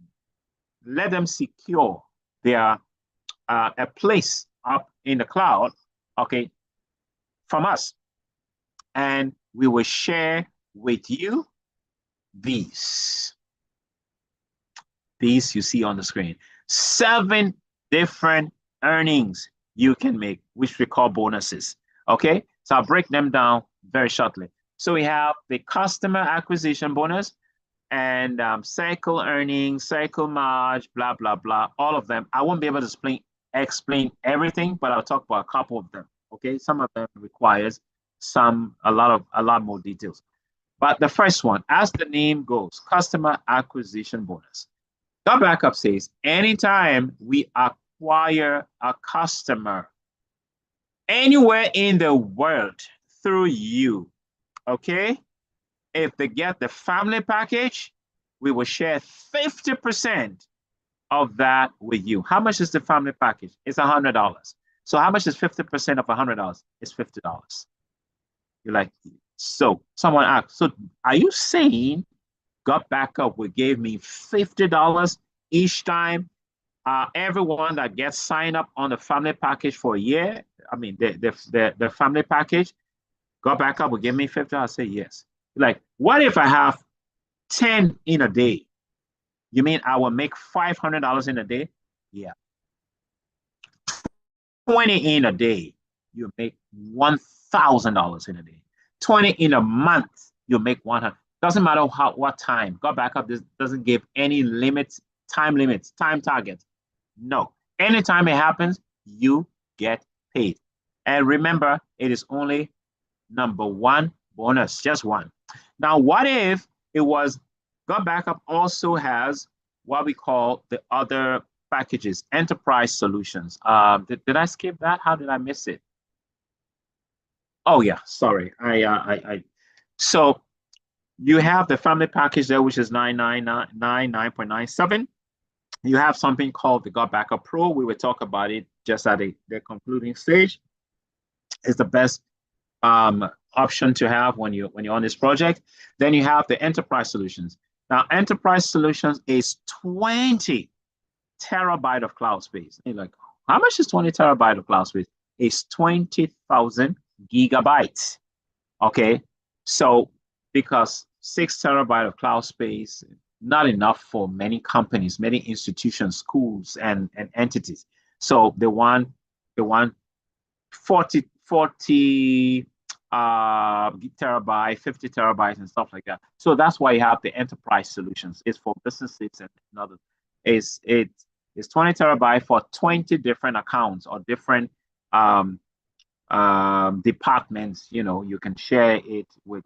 let them secure their a place up in the cloud, okay, from us. And we will share with you these you see on the screen. 7 different earnings you can make, which we call bonuses. Okay, so I'll break them down very shortly. So we have the customer acquisition bonus and cycle earnings, cycle margin, blah, blah, blah, all of them. I won't be able to explain everything, but I'll talk about a couple of them. Okay, some of them requires a lot more details. But the first one, as the name goes, customer acquisition bonus. The backup says, anytime we acquire a customer anywhere in the world through you, okay? If they get the family package, we will share 50% of that with you. How much is the family package? It's $100. So how much is 50% of $100? It's $50. You're like, so someone asked, so are you saying Got Backup will give me $50 each time everyone that gets signed up on the family package for a year? I mean, the family package, Got Backup will give me $50? I say yes. Like, what if I have 10 in a day? You mean I will make $500 in a day? Yeah. 20 in a day, you make $1,000 in a day. 20 in a month, you make 100. Doesn't matter what time. Got Backup doesn't give any time limits, time targets. No. Anytime it happens, you get paid. And remember, it is only number 1 bonus, just 1. Now, what if it was Got Backup also has what we call the other packages, enterprise solutions. Did I skip that? How did I miss it? Oh yeah, sorry. So you have the family package there, which is $9.97. You have something called the Got Backup Pro. We will talk about it just at the concluding stage. It's the best option to have when you're on this project. Then you have the enterprise solutions. Now, enterprise solutions is 20 terabyte of cloud space. And you're like, how much is 20 terabyte of cloud space? It's 20,000 gigabytes. Okay, so because 6 terabyte of cloud space, not enough for many companies, many institutions, schools, and entities. So they want 40 terabyte, 50 terabytes, and stuff like that. So that's why you have the enterprise solutions. It's for businesses and others. It's 20 terabyte for 20 different accounts or different departments. You know, you can share it with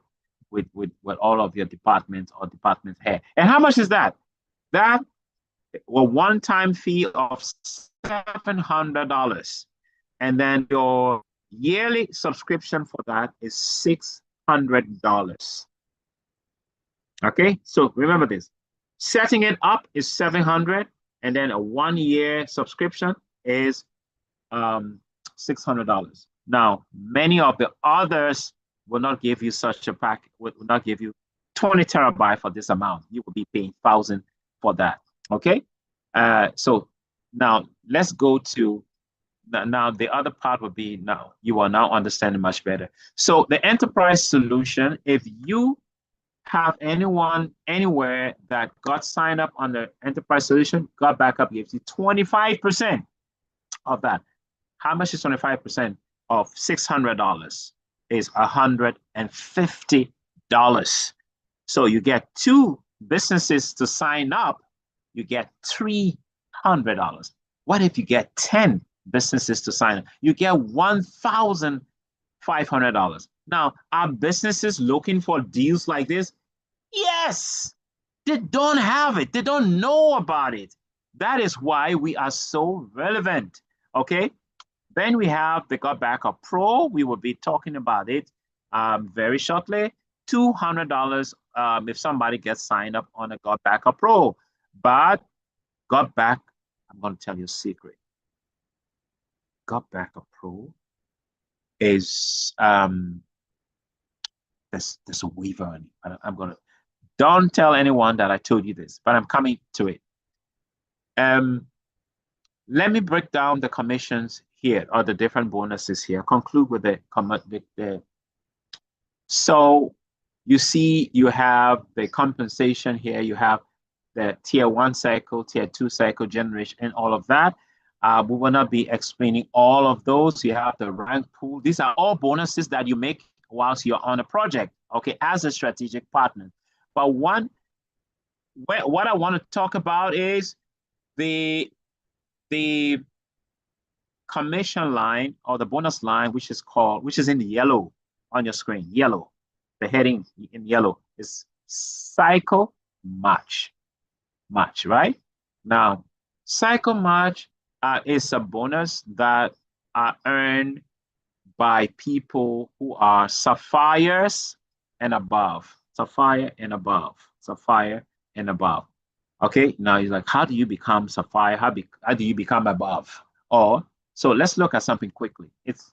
all of your departments or department head. And how much is that? That a one-time fee of $700, and then your yearly subscription for that is $600. Okay, so remember this: setting it up is $700, and then a 1-year subscription is $600. Now, many of the others will not give you such a pack, will not give you 20 terabyte for this amount. You will be paying $1,000 for that. Okay, so now let's go to now the other part would be, now you are now understanding much better. So the enterprise solution, if you have anyone anywhere that got signed up on the enterprise solution, Got Backup gives you 25% of that. How much is 25% of $600? Is $150. So you get 2 businesses to sign up, you get $300. What if you get 10 businesses to sign up? You get $1,500. Now, are businesses looking for deals like this? Yes. They don't have it. They don't know about it. That is why we are so relevant. Okay. Then we have the Got Backup Pro. We will be talking about it very shortly. $200 if somebody gets signed up on a Got Backup Pro. But Got I'm going to tell you a secret. Gut Backup Pro is there's a waiver on it. I'm gonna don't tell anyone that I told you this, but I'm coming to it. Let me break down the commissions here, or the different bonuses here. Conclude with the so you see you have the compensation here, you have the tier 1 cycle, tier 2 cycle generation, and all of that. We will not be explaining all of those. You have the rank pool. These are all bonuses that you make whilst you're on a project, okay, as a strategic partner. But what I want to talk about is the commission line, or the bonus line, which is in the yellow on your screen. Yellow, the heading in yellow is cycle match, right? Now, cycle match is a bonus that are earned by people who are sapphires and above. Sapphire and above. Sapphire and above. Okay, now you're like, how do you become sapphire? How do you become above? Or so let's look at something quickly. It's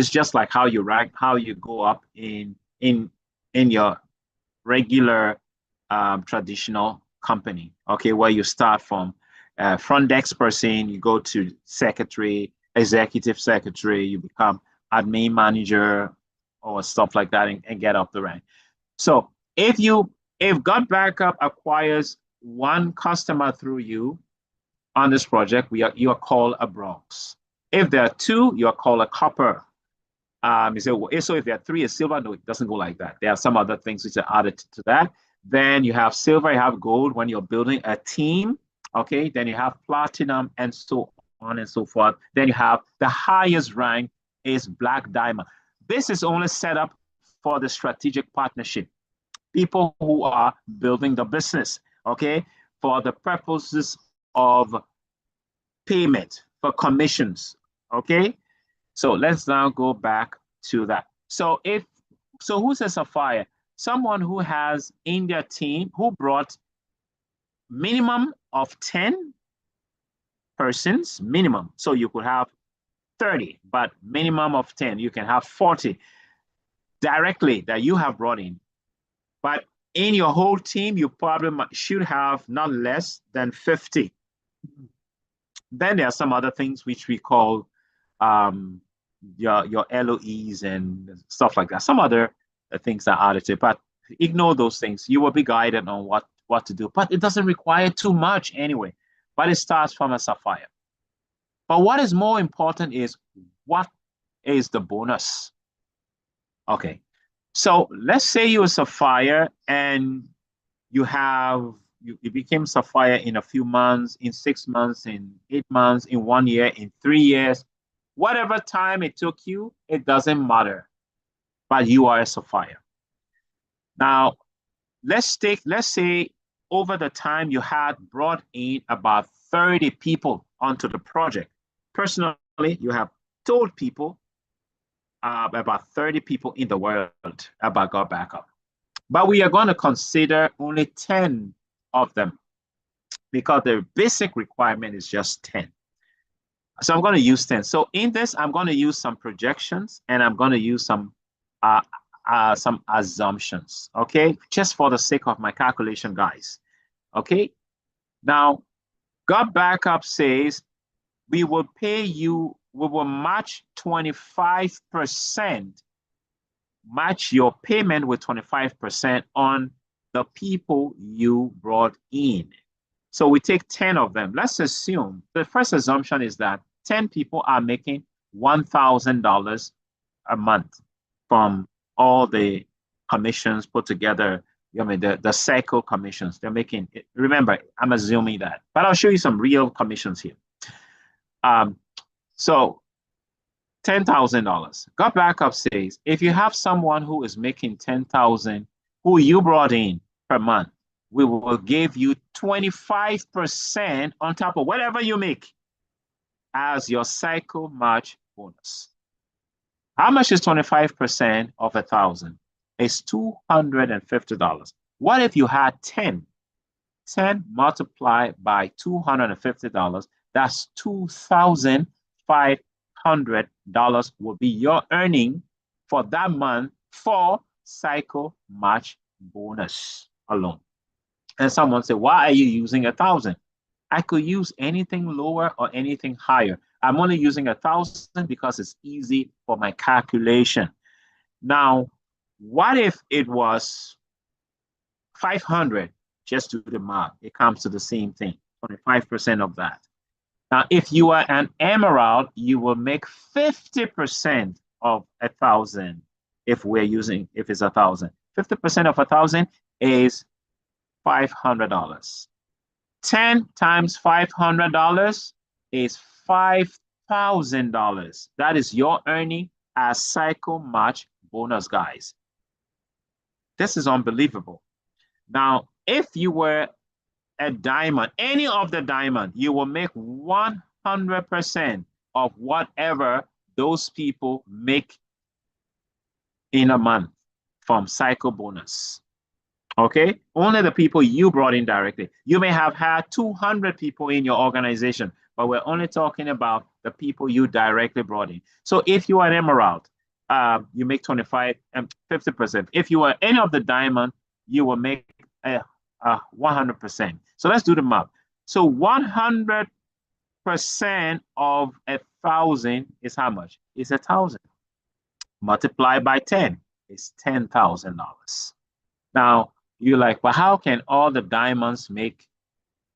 just like how you rank, how you go up in your regular traditional company. Okay, where you start from front desk person, you go to secretary, executive secretary, you become admin manager or stuff like that, and get up the rank. So if Gut Backup acquires one customer through you on this project, you are called a bronze. If there are two, you are called a copper. You say, well, so if there are three, a silver? No, it doesn't go like that. There are some other things which are added to that. Then you have silver, you have gold when you're building a team. Okay, then you have platinum, and so on and so forth. Then you have the highest rank is black diamond. This is only set up for the strategic partnership, people who are building the business, okay, for the purposes of payment, for commissions, okay? So let's now go back to that. So who's a sapphire? Someone who has in their team, who brought minimum of 10 persons, minimum. So you could have 30, but minimum of 10. You can have 40 directly that you have brought in. But in your whole team, you probably should have not less than 50. Then there are some other things which we call your LOEs and stuff like that. Some other things are added to it, but ignore those things. You will be guided on what to do, but it doesn't require too much anyway. But it starts from a sapphire. But what is more important is, what is the bonus? Okay, so let's say you're a sapphire and you became sapphire in a few months, in 6 months, in 8 months, in 1 year, in 3 years. Whatever time it took you, it doesn't matter, but you are a sapphire. Now, let's say over the time you had brought in about 30 people onto the project. Personally, you have told people, about 30 people in the world about Gut Backup. But we are going to consider only 10 of them, because the basic requirement is just 10. So I'm going to use 10. So in this, I'm going to use some projections, and I'm going to use some assumptions, okay? Just for the sake of my calculation, guys, okay? Now, Gut Backup says we will pay you, we will match 25%, match your payment with 25% on the people you brought in. So we take 10 of them. Let's assume, the first assumption is that 10 people are making $1,000 a month from all the commissions put together. I mean, the cycle commissions they're making. Remember, I'm assuming that, but I'll show you some real commissions here. So $10,000. Gut Backup says, if you have someone who is making $10,000, who you brought in per month, we will give you 25% on top of whatever you make as your cycle match bonus. How much is 25% of 1,000? It's $250. What if you had 10 10 multiplied by $250, that's $2,500 will be your earning for that month for cycle match bonus alone. And someone said, why are you using 1,000? I could use anything lower or anything higher. I'm only using 1,000 because it's easy for my calculation. Now, what if it was 500? Just do the math. It comes to the same thing, 25% of that. Now, if you are an emerald, you will make 50% of 1,000 if it's 1,000. 50% of 1,000 is $500. 10 times $500 is $5,000. That is your earning as cycle match bonus, guys. This is unbelievable. Now, if you were a diamond, any of the diamond, you will make 100% of whatever those people make in a month from cycle bonus. Okay, only the people you brought in directly. You may have had 200 people in your organization, but we're only talking about the people you directly brought in. So if you are an emerald, you make 25 and 50%. If you are any of the diamond, you will make 100%. So let's do the math. So 100% of 1,000 is how much? It's 1,000. Multiplied by 10 is $10,000. Now, you're like, but how can all the diamonds make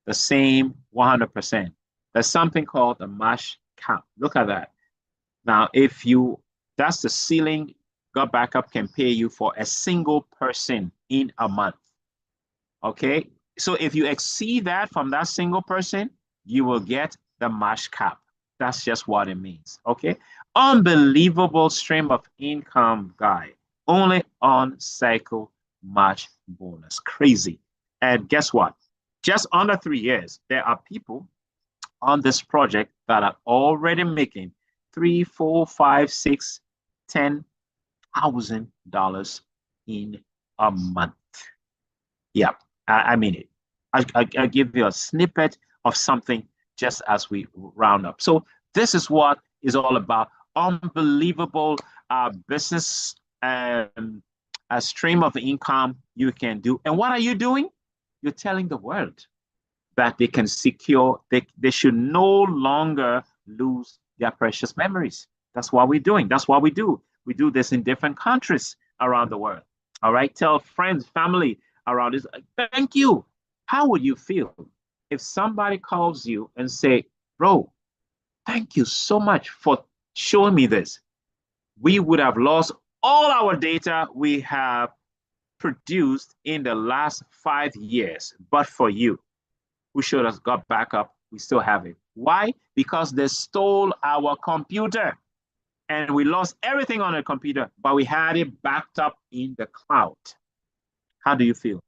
the same 100%? There's something called the match cap. Look at that. Now, that's the ceiling God Backup can pay you for a single person in a month. Okay, so if you exceed that from that single person, you will get the match cap. That's just what it means. Okay, unbelievable stream of income, guy. Only on cycle match bonus. Crazy. And guess what? Just under 3 years, there are people on this project that are already making $3, $4, $5, $6, $10,000 in a month. Yeah, I mean it. I'll give you a snippet of something just as we round up. So this is what is all about. Unbelievable business and a stream of income you can do. And what are you doing? You're telling the world that they can secure, they should no longer lose their precious memories. That's what we're doing. That's what we do. We do this in different countries around the world. All right. Tell friends, family around this. Thank you. How would you feel if somebody calls you and say, bro, thank you so much for showing me this. We would have lost all our data we have produced in the last 5 years, but for you, who showed us God Backup, we still have it. Why? Because they stole our computer and we lost everything on the computer, but we had it backed up in the cloud. How do you feel?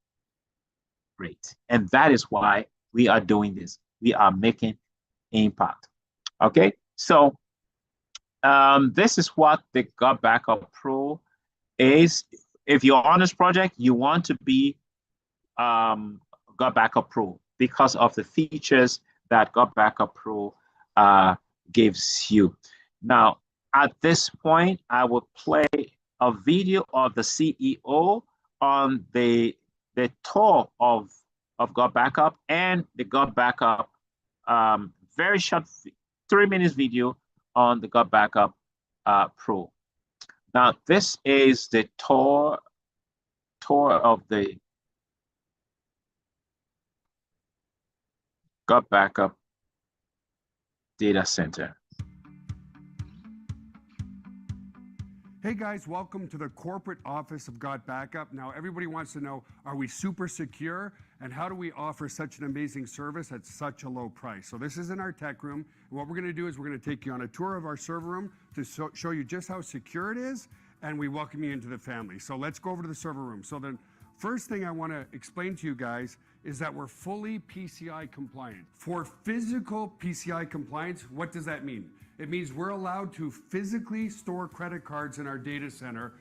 Great. And that is why we are doing this. We are making impact. Okay, so this is what the God Backup Pro is. If you're on this project, you want to be God Backup Pro because of the features that God Backup Pro gives you. Now, at this point, I will play a video of the CEO on the tour of God Backup and the God Backup, very short 3 minutes video on the God Backup Pro. Now, this is the tour of the God Backup data center. Hey guys, welcome to the corporate office of God Backup. Now everybody wants to know, are we super secure? And how do we offer such an amazing service at such a low price? So this is in our tech room. And what we're gonna do is we're gonna take you on a tour of our server room to show you just how secure it is, and we welcome you into the family. So let's go over to the server room. So the first thing I wanna explain to you guys is that we're fully PCI compliant. For physical PCI compliance, what does that mean? It means we're allowed to physically store credit cards in our data center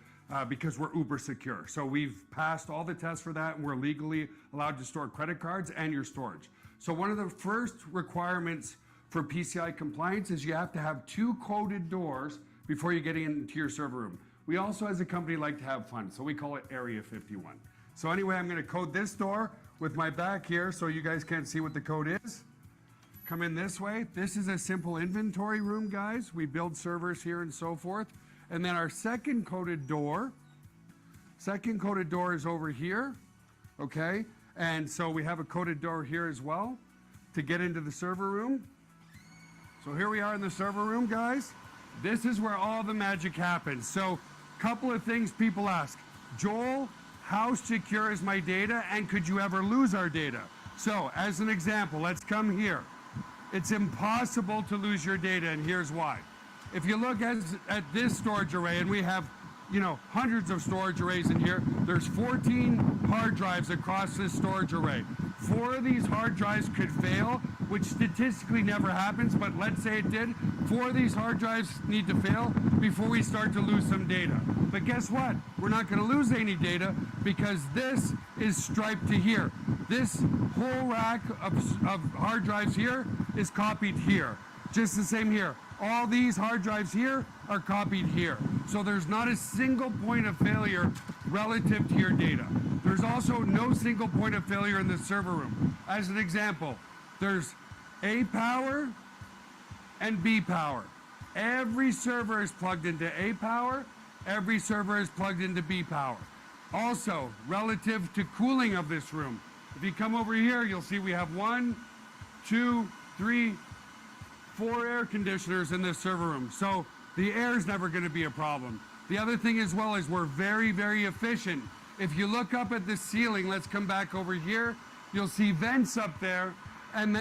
because we're uber secure. So we've passed all the tests for that, and we're legally allowed to store credit cards and your storage. So one of the first requirements for PCI compliance is you have to have 2 coded doors before you get into your server room. We also, as a company, like to have fun, so we call it Area 51. So anyway, I'm gonna code this door with my back here so you guys can't see what the code is. Come in this way. This is a simple inventory room, guys. We build servers here and so forth. And then our second coded door is over here, okay? And so we have a coded door here as well to get into the server room. So here we are in the server room, guys. This is where all the magic happens. So couple of things people ask. Joel, how secure is my data, and could you ever lose our data? So as an example, let's come here. It's impossible to lose your data, and here's why. If you look at this storage array, and we have, you know, hundreds of storage arrays in here, there's 14 hard drives across this storage array. 4 of these hard drives could fail, which statistically never happens, but let's say it did. 4 of these hard drives need to fail before we start to lose some data. But guess what? We're not going to lose any data because this is striped to here. This whole rack of hard drives here is copied here. Just the same here. All these hard drives here are copied here. So there's not a single point of failure relative to your data. There's also no single point of failure in the server room. As an example, there's A power and B power. Every server is plugged into A power, every server is plugged into B power. Also, relative to cooling of this room, if you come over here, you'll see we have 1, 2, 3, 4 air conditioners in this server room. So the air is never going to be a problem. The other thing as well is we're very, very efficient. If you look up at the ceiling, let's come back over here, you'll see vents up there, and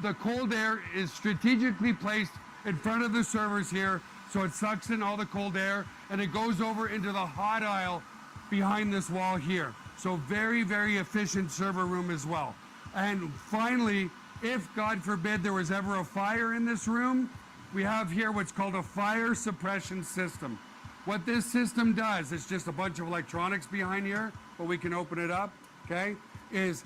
the cold air is strategically placed in front of the servers here, so it sucks in all the cold air, and it goes over into the hot aisle behind this wall here. So very, very efficient server room as well. And finally, if God forbid there was ever a fire in this room, we have here what's called a fire suppression system. What this system does, it's just a bunch of electronics behind here, but we can open it up, okay, is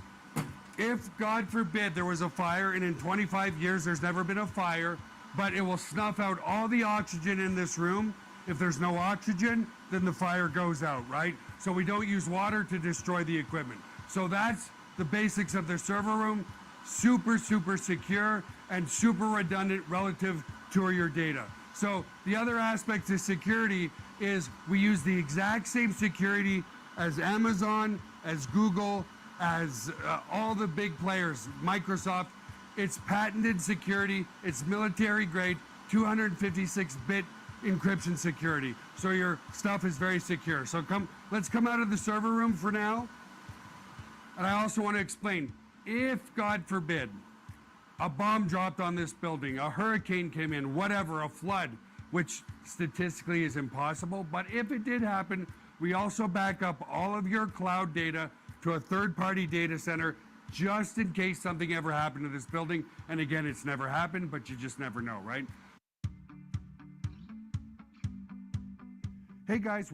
if God forbid there was a fire, and in 25 years there's never been a fire, but it will snuff out all the oxygen in this room. If there's no oxygen, then the fire goes out, right? So we don't use water to destroy the equipment. So that's the basics of the server room. Super, super secure and super redundant relative to your data. So the other aspect to security is we use the exact same security as Amazon, as Google, as all the big players, Microsoft. It's patented security, it's military grade, 256-bit encryption security. So your stuff is very secure. So let's come out of the server room for now. And I also want to explain, if God forbid, a bomb dropped on this building, a hurricane came in, whatever, a flood, which statistically is impossible, but if it did happen, we also back up all of your cloud data to a third-party data center just in case something ever happened to this building. And again, it's never happened, but you just never know, right? Hey guys,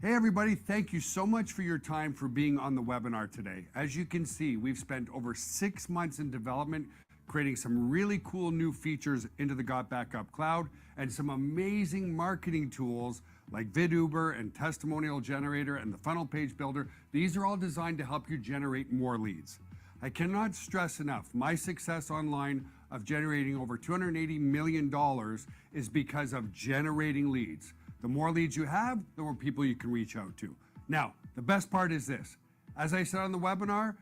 hey everybody, thank you so much for your time for being on the webinar today. As you can see, we've spent over 6 months in development creating some really cool new features into the Got Backup Cloud and some amazing marketing tools like VidUber and Testimonial Generator and the Funnel Page Builder. These are all designed to help you generate more leads. I cannot stress enough, my success online of generating over $280 million is because of generating leads. The more leads you have, the more people you can reach out to. Now, the best part is this. As I said on the webinar,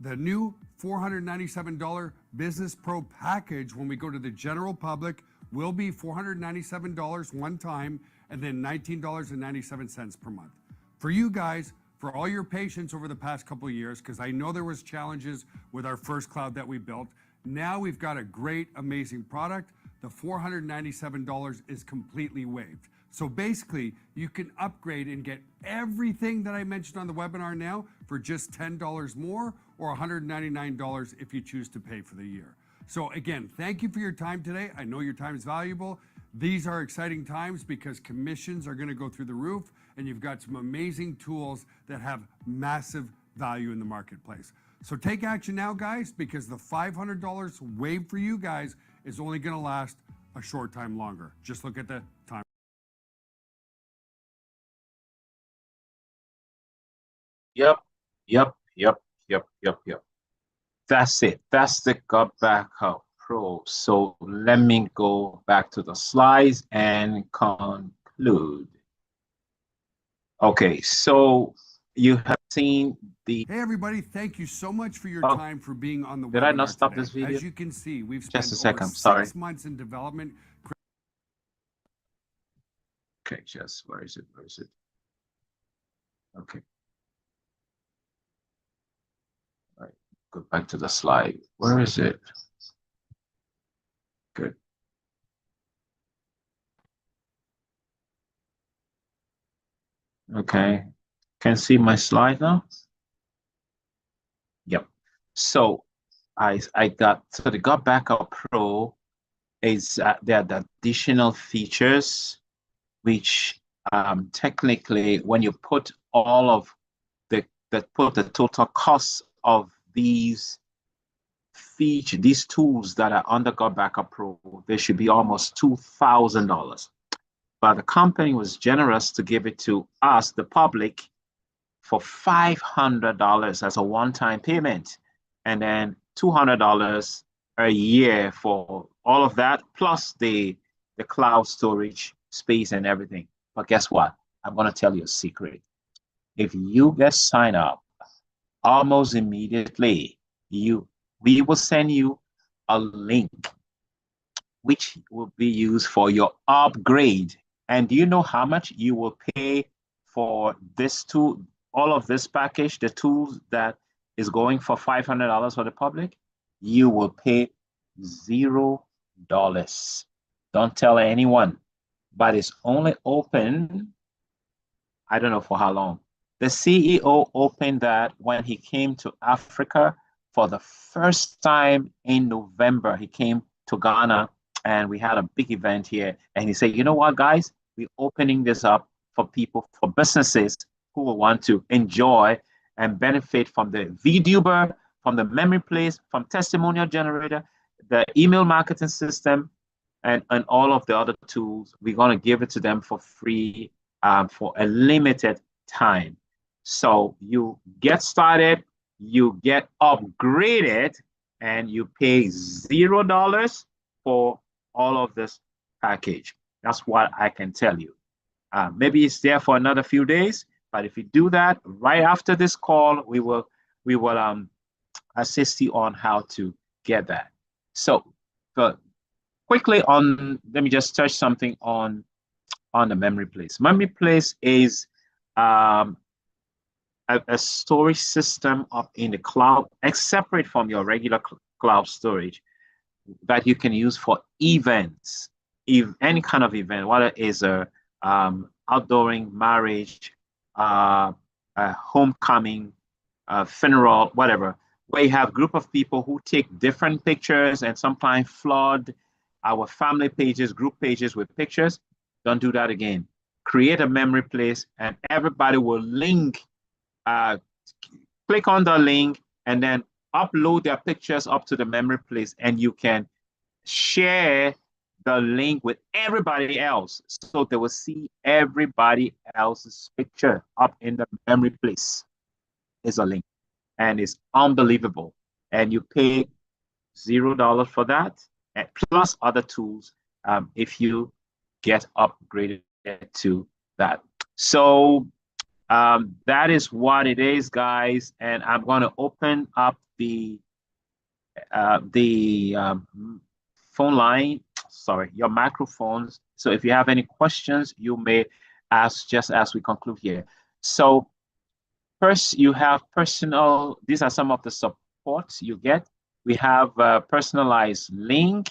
the new $497 Business Pro package when we go to the general public will be $497 one time and then $19.97 per month. For you guys, for all your patience over the past couple of years, because I know there was challenges with our first cloud that we built. Now we've got a great, amazing product. The $497 is completely waived. So basically, you can upgrade and get everything that I mentioned on the webinar now for just $10 more, or $199 if you choose to pay for the year. So again, thank you for your time today. I know your time is valuable. These are exciting times because commissions are going to go through the roof, and you've got some amazing tools that have massive value in the marketplace. So take action now, guys, because the $500 waived for you guys is only going to last a short time longer. Just look at the time. Yep. That's it. That's the Gut Backup Pro. So let me go back to the slides and conclude. Okay, so you have seen the... Hey everybody, thank you so much for your time for being on the webinar. Did I not stop today. this video? As you can see, we've spent Just a second, over sorry. 6 months in development. Okay, just where is it? Okay. All right, go back to the slide. Where is it? Good. Okay, can see my slide now? Yep. So I got, so the Gut Backup Pro is there are the additional features which technically, when you put all of the total costs of these features, these tools that are under Gut Backup Pro, they should be almost $2,000. But the company was generous to give it to us, the public, for $500 as a one-time payment, and then $200 a year for all of that, plus the cloud storage space and everything. But guess what? I'm going to tell you a secret. If you get signed up almost immediately, we will send you a link which will be used for your upgrade. And do you know how much you will pay for this tool, all of this package, the tools that is going for $500 for the public? You will pay $0. Don't tell anyone, but it's only open, I don't know for how long. The CEO opened that when he came to Africa for the first time in November. He came to Ghana and we had a big event here. And he said, you know what, guys, we're opening this up for people, for businesses who will want to enjoy and benefit from the VDuber, from the memory place, from testimonial generator, the email marketing system, and all of the other tools. We're going to give it to them for free for a limited time. So you get started, you get upgraded, and you pay $0 for all of this package. That's what I can tell you. Maybe it's there for another few days, but if you do that right after this call, we will assist you on how to get that. So quickly on, let me just touch something on the memory place. Memory place is a storage system up in the cloud, separate from your regular cloud storage, that you can use for events, any kind of event, whether it's a outdooring, marriage, a homecoming, funeral, whatever, where you have a group of people who take different pictures and sometimes flood our family pages, group pages with pictures. Don't do that again. Create a memory place and everybody will link, click on the link and then upload their pictures up to the memory place, and you can share the link with everybody else. So they will see everybody else's picture up in the memory place. Is a link, and it's unbelievable. And you pay $0 for that, and plus other tools if you get upgraded to that. So that is what it is, guys. And I'm going to open up the phone line, sorry, your microphones. So if you have any questions, you may ask just as we conclude here. So you have personal, these are some of the supports you get. We have a personalized link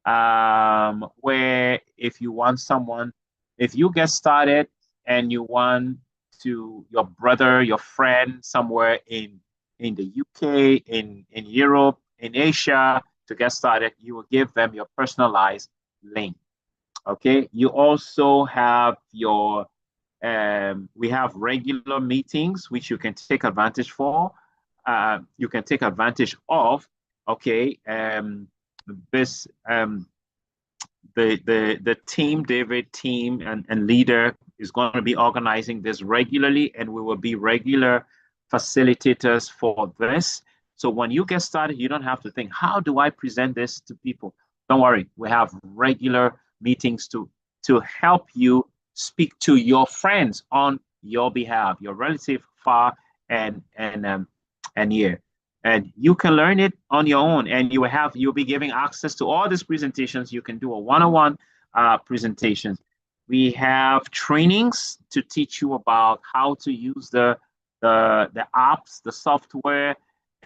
where if you want someone, if you get started and you want your brother, your friend somewhere in the UK, in Europe, in Asia to get started, you will give them your personalized link. Okay. You also have your we have regular meetings which you can take advantage for. You can take advantage of. Okay. This the team, David team and leader is going to be organizing this regularly, and we will be regular facilitators for this. So when you get started, you don't have to think, how do I present this to people? Don't worry, we have regular meetings to help you speak to your friends on your behalf, your relative far and near. And you can learn it on your own, and you'll be giving access to all these presentations. You can do a one-on-one presentations. We have trainings to teach you about how to use the apps, the software,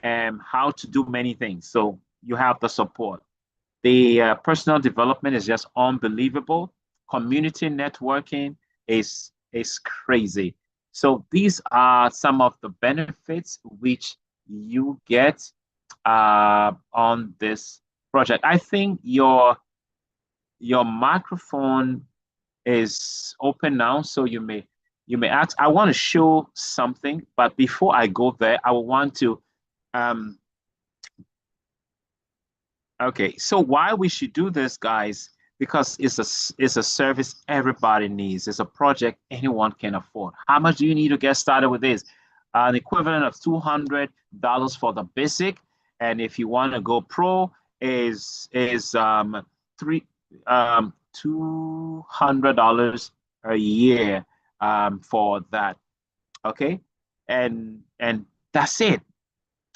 and how to do many things. So you have the support. The personal development is just unbelievable. Community networking is crazy. So these are some of the benefits which you get on this project. I think your microphone is open now, so you may ask. I want to show something, but before I go there, I will want to okay, so why we should do this, guys, because it's a service everybody needs. It's a project anyone can afford. How much do you need to get started with this? An equivalent of $200 for the basic, and if you want to go pro, is $200 a year for that. Okay, and that's it.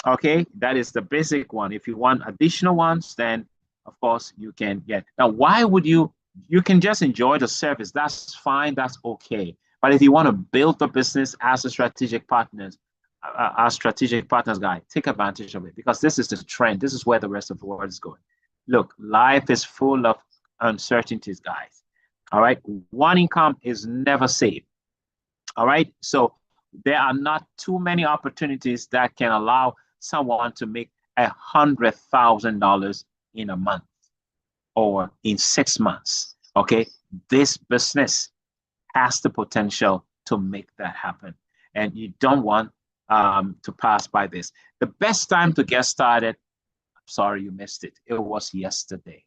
Okay, that is the basic one. If you want additional ones, then of course you can get. Now, why would you can just enjoy the service? That's fine, that's okay. But if you want to build the business as a strategic partners, guy, take advantage of it, because this is the trend. This is where the rest of the world is going. Look, life is full of uncertainties, guys. All right, one income is never safe. All right, so there are not too many opportunities that can allow someone to make $100,000 in a month or in 6 months. Okay, this business has the potential to make that happen, and you don't want to pass by this. The best time to get started, sorry you missed it, it was yesterday.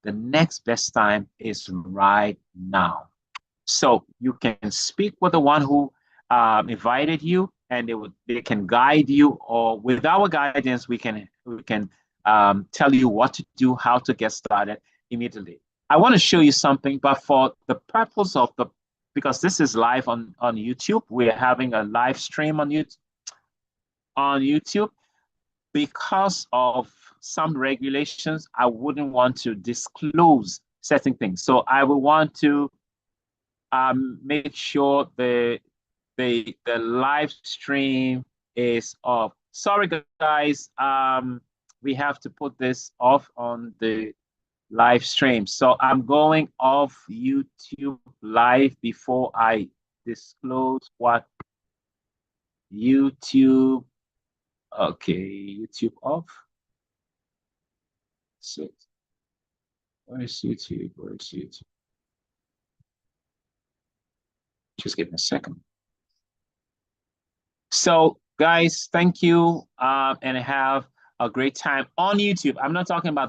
The next best time is right now. So you can speak with the one who invited you, and they can guide you, or with our guidance, we can tell you what to do, how to get started immediately. I want to show you something, but for the purpose of because this is live on YouTube, we're having a live stream on YouTube. Because of some regulations, I wouldn't want to disclose certain things. So I will want to make sure the live stream is off. Sorry, guys. We have to put this off on the live stream. So I'm going off YouTube live before I disclose what YouTube. Okay, YouTube off. So where is YouTube? Where is YouTube? Just give me a second. So guys, thank you, and have a great time on YouTube. I'm not talking about